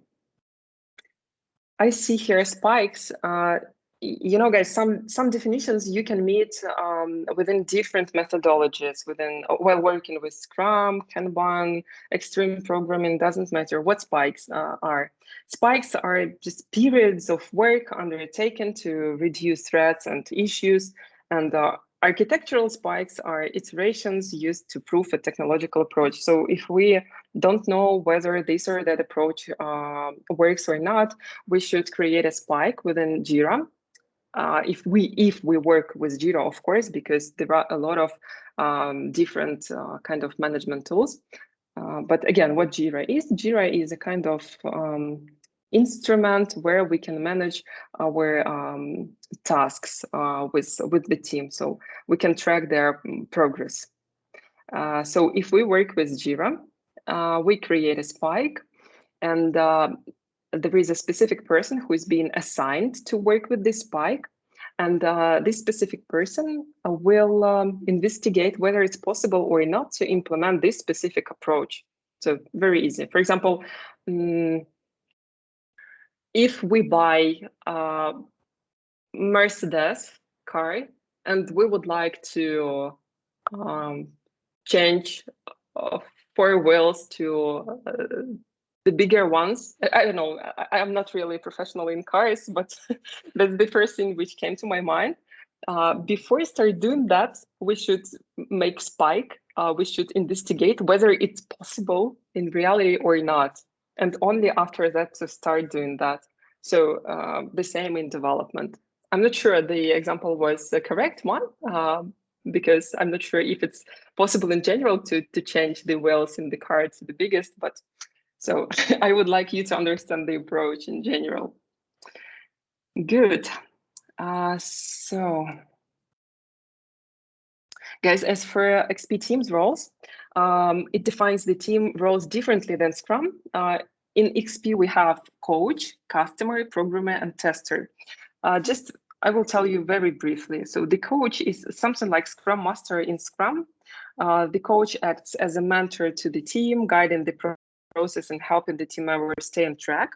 I see here spikes. You know, guys, some definitions you can meet within different methodologies while working with Scrum, Kanban, extreme programming, doesn't matter what spikes are. Spikes are just periods of work undertaken to reduce threats and issues, and architectural spikes are iterations used to prove a technological approach. So if we don't know whether this or that approach works or not, we should create a spike within Jira. If we work with Jira, of course, because there are a lot of different kind of management tools. But again, what Jira is a kind of instrument where we can manage our tasks with the team, so we can track their progress. So if we work with Jira, we create a spike, and there is a specific person who is being assigned to work with this spike, and this specific person will investigate whether it's possible or not to implement this specific approach. So very easy. For example, if we buy a Mercedes car and we would like to change 4 wheels to the bigger ones. I don't know, I'm not really a professional in cars, but that's the first thing which came to my mind. Before we start doing that, we should make spike. We should investigate whether it's possible in reality or not. And only after that to start doing that. So the same in development. I'm not sure the example was the correct one, because I'm not sure if it's possible in general to change the wheels in the car to the biggest, but so I would like you to understand the approach in general. Good. So guys, as for XP teams roles, it defines the team roles differently than Scrum. In XP, we have coach, customer, programmer, and tester. I will tell you very briefly. So the coach is something like Scrum Master in Scrum. The coach acts as a mentor to the team, guiding the process and helping the team members stay on track.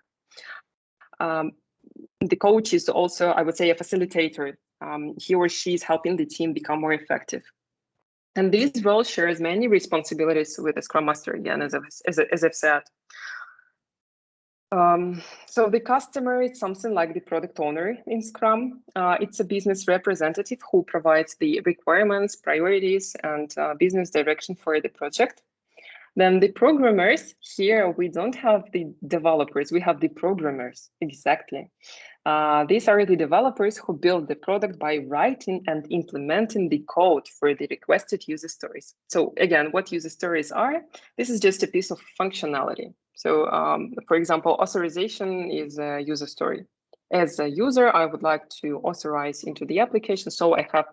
The coach is also, I would say, a facilitator. He or she is helping the team become more effective. And this role shares many responsibilities with the Scrum Master, again, as I've said. So the customer is something like the product owner in Scrum. It's a business representative who provides the requirements, priorities, and business direction for the project. Then the programmers, here we don't have the developers, we have the programmers, exactly. These are the developers who build the product by writing and implementing the code for the requested user stories. So again, what user stories are? This is just a piece of functionality. So for example, authorization is a user story. As a user, I would like to authorize into the application, so I have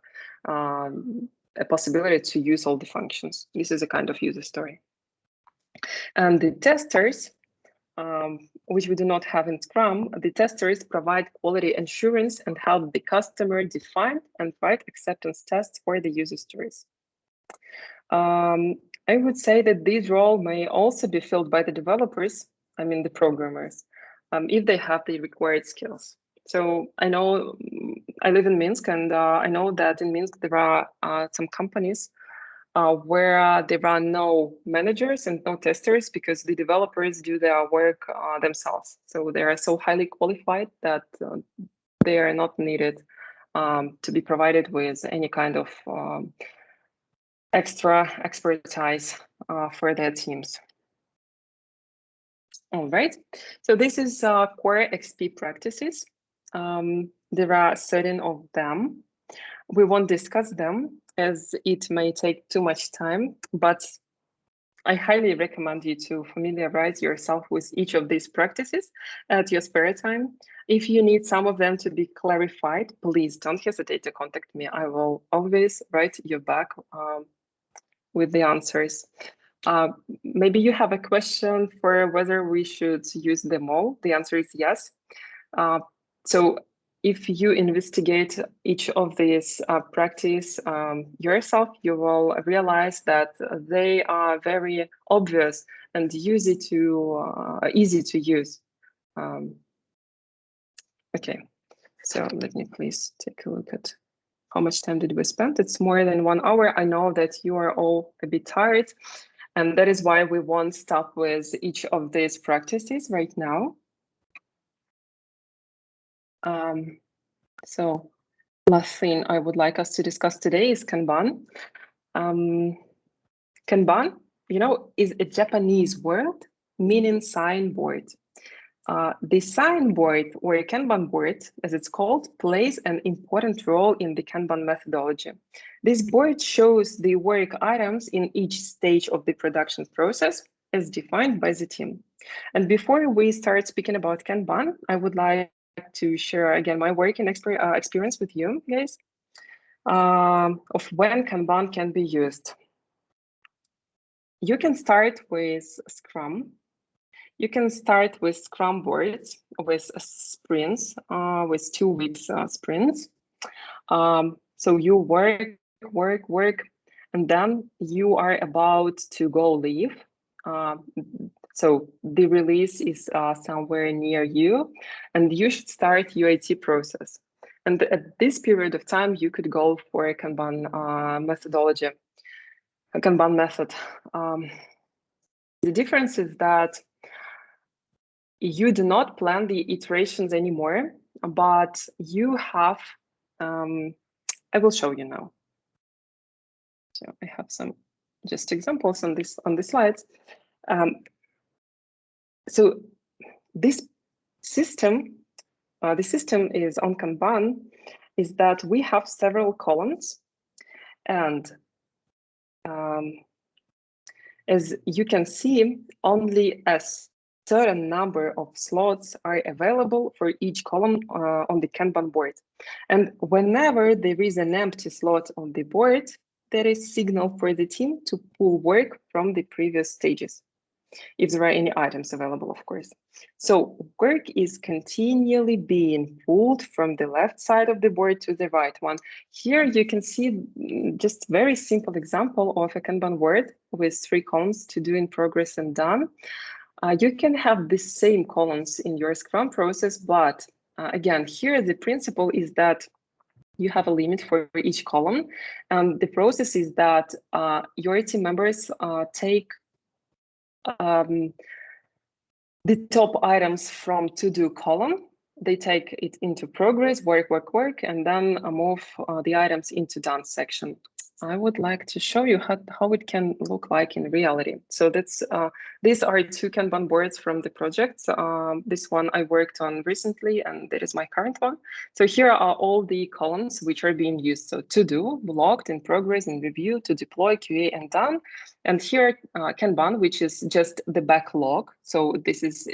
a possibility to use all the functions. This is a kind of user story. And the testers, which we do not have in Scrum, the testers provide quality assurance and help the customer define and write acceptance tests for the user stories. I would say that this role may also be filled by the developers, I mean the programmers, if they have the required skills. So I know I live in Minsk, and I know that in Minsk there are some companies where there are no managers and no testers because the developers do their work themselves. So they are so highly qualified that they are not needed to be provided with any kind of extra expertise for their teams. All right, so this is core XP practices. There are certain of them. We won't discuss them as it may take too much time, but I highly recommend you to familiarize yourself with each of these practices at your spare time. If you need some of them to be clarified, please don't hesitate to contact me. I will always write you back with the answers. Maybe you have a question for whether we should use them all. The answer is yes. So if you investigate each of these practice yourself, you will realize that they are very obvious and easy to use. Okay, so let me please take a look at how much time did we spend. It's more than 1 hour. I know that you are all a bit tired, and that is why we won't stop with each of these practices right now. So last thing I would like us to discuss today is Kanban. Kanban, is a Japanese word meaning signboard. The signboard, or a Kanban board, as it's called, plays an important role in the Kanban methodology. This board shows the work items in each stage of the production process as defined by the team. And before we start speaking about Kanban, I would like to share again my working experience with you guys of when Kanban can be used. You can start with Scrum. You can start with Scrum boards, with sprints, with 2 weeks sprints. So you work, and then you are about to go live. So the release is somewhere near you, and you should start UAT process. And at this period of time, you could go for a Kanban methodology, a Kanban method. The difference is that you do not plan the iterations anymore, but you have, I will show you now. So I have some just examples on the slides. So this system, the system is on Kanban, is that we have several columns, and as you can see, only a certain number of slots are available for each column on the Kanban board. And whenever there is an empty slot on the board, there is signal for the team to pull work from the previous stages, if there are any items available, of course. So work is continually being pulled from the left side of the board to the right one. Here you can see just very simple example of a Kanban board with 3 columns: to do, in progress, and done. You can have the same columns in your Scrum process, but again, here the principle is that you have a limit for each column. And the process is that your team members take the top items from to-do column. They take it into progress, work, and then move the items into done section. I would like to show you how it can look like in reality. So that's these are 2 Kanban boards from the project. This one I worked on recently, and that is my current one. So here are all the columns which are being used. So to do, logged, in progress, in review, to deploy, QA, and done. And here Kanban, which is just the backlog. So this is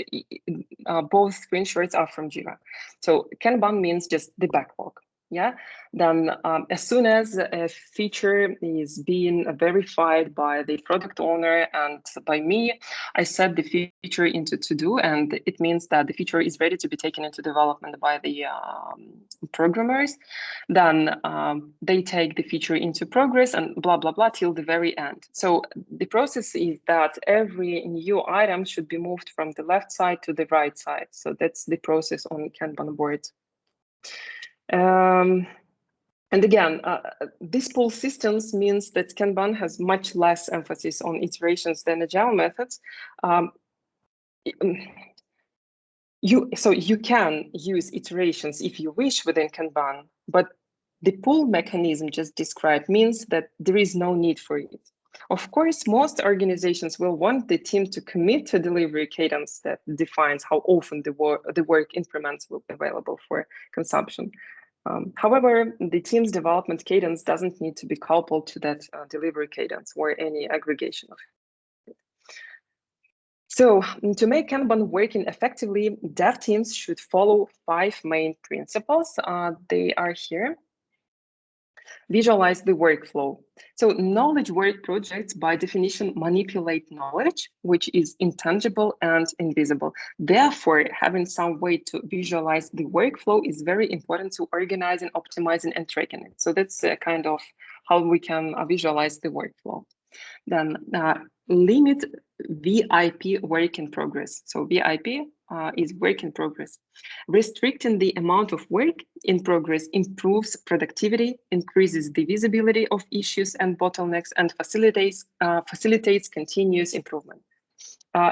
both screenshots are from Jira. So Kanban means just the backlog. Yeah, then as soon as a feature is being verified by the product owner and by me, I set the feature into to-do, and it means that the feature is ready to be taken into development by the programmers. Then they take the feature into progress and blah, blah, blah till the very end. So the process is that every new item should be moved from the left side to the right side. So that's the process on Kanban board. And again, this pull systems means that Kanban has much less emphasis on iterations than Agile methods. So you can use iterations if you wish within Kanban, but the pull mechanism just described means that there is no need for it. Of course, most organizations will want the team to commit to delivery cadence that defines how often the work increments will be available for consumption. However, the team's development cadence doesn't need to be coupled to that delivery cadence or any aggregation of it. So to make Kanban working effectively, dev teams should follow 5 main principles. They are here. Visualize the workflow. So knowledge work projects by definition manipulate knowledge, which is intangible and invisible. Therefore, having some way to visualize the workflow is very important to organizing, optimizing, and tracking it. So that's kind of how we can visualize the workflow. Then limit VIP work in progress. So VIP is work in progress. Restricting the amount of work in progress improves productivity, increases the visibility of issues and bottlenecks, and facilitates continuous improvement.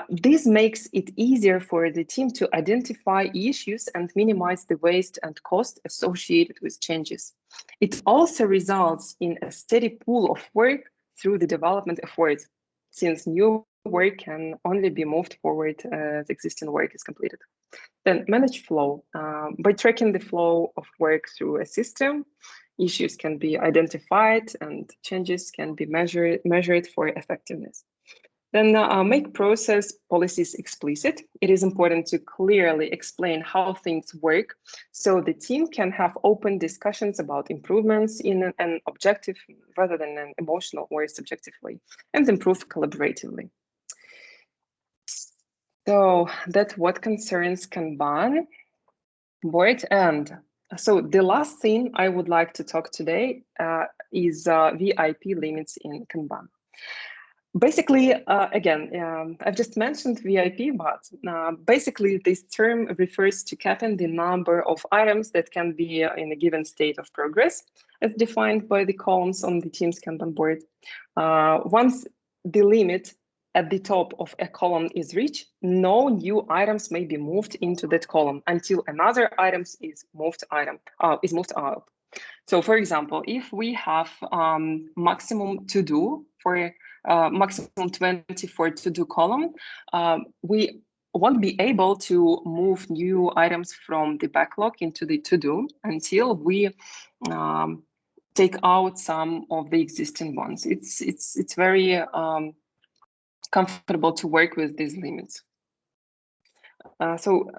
This makes it easier for the team to identify issues and minimize the waste and cost associated with changes. It also results in a steady pool of work through the development efforts, since new work can only be moved forward as existing work is completed. Then manage flow. By tracking the flow of work through a system, issues can be identified and changes can be measured for effectiveness. Then make process policies explicit. It is important to clearly explain how things work so the team can have open discussions about improvements in an objective rather than an emotional or subjective way, and improve collaboratively. So that's what concerns Kanban board. And so the last thing I would like to talk today is VIP limits in Kanban. Basically, again, I've just mentioned VIP, but basically this term refers to capping the number of items that can be in a given state of progress, as defined by the columns on the team's Kanban board. Once the limit at the top of a column is reached, no new items may be moved into that column until another item is moved out. So, for example, if we have maximum to do for maximum 24 to-do column, we won't be able to move new items from the backlog into the to-do until we take out some of the existing ones. It's very comfortable to work with these limits. So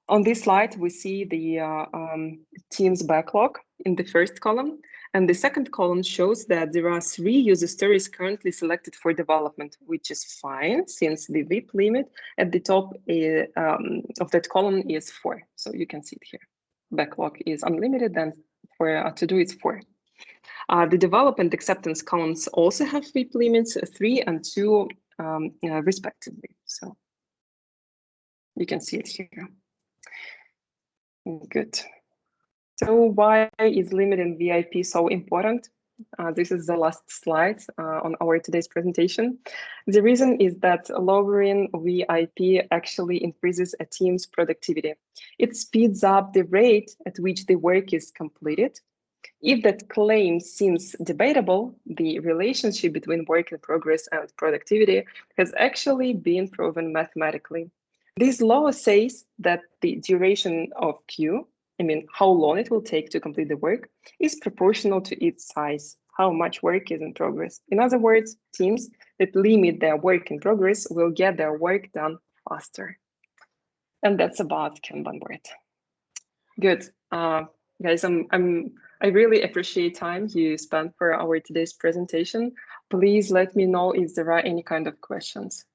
on this slide, we see the team's backlog in the first column. And the second column shows that there are 3 user stories currently selected for development, which is fine since the VIP limit at the top of that column is 4. So you can see it here. Backlog is unlimited, and for to do it's 4. The development acceptance columns also have VIP limits, 3 and 2 respectively. So you can see it here. Good. So why is limiting VIP so important? This is the last slide on our today's presentation. The reason is that lowering VIP actually increases a team's productivity. It speeds up the rate at which the work is completed. If that claim seems debatable, the relationship between work in progress and productivity has actually been proven mathematically. This law says that the duration of queue, how long it will take to complete the work, is proportional to its size, how much work is in progress. In other words, teams that limit their work in progress will get their work done faster. And that's about Kanban board. Good. Guys, I really appreciate time you spent for our today's presentation. Please let me know if there are any kind of questions.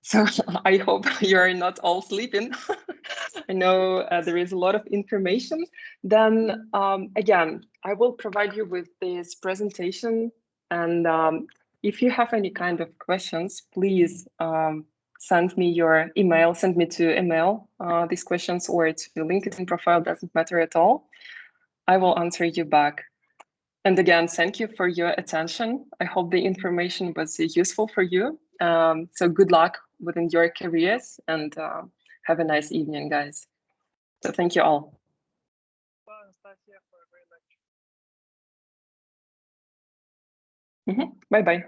So I hope you're not all sleeping. I know there is a lot of information. Then again, I will provide you with this presentation. And if you have any kind of questions, please send me your email, send me to email these questions or to LinkedIn profile, doesn't matter at all. I will answer you back. And again, thank you for your attention. I hope the information was useful for you. So good luck within your careers and have a nice evening, guys. So thank you all. Bye-bye.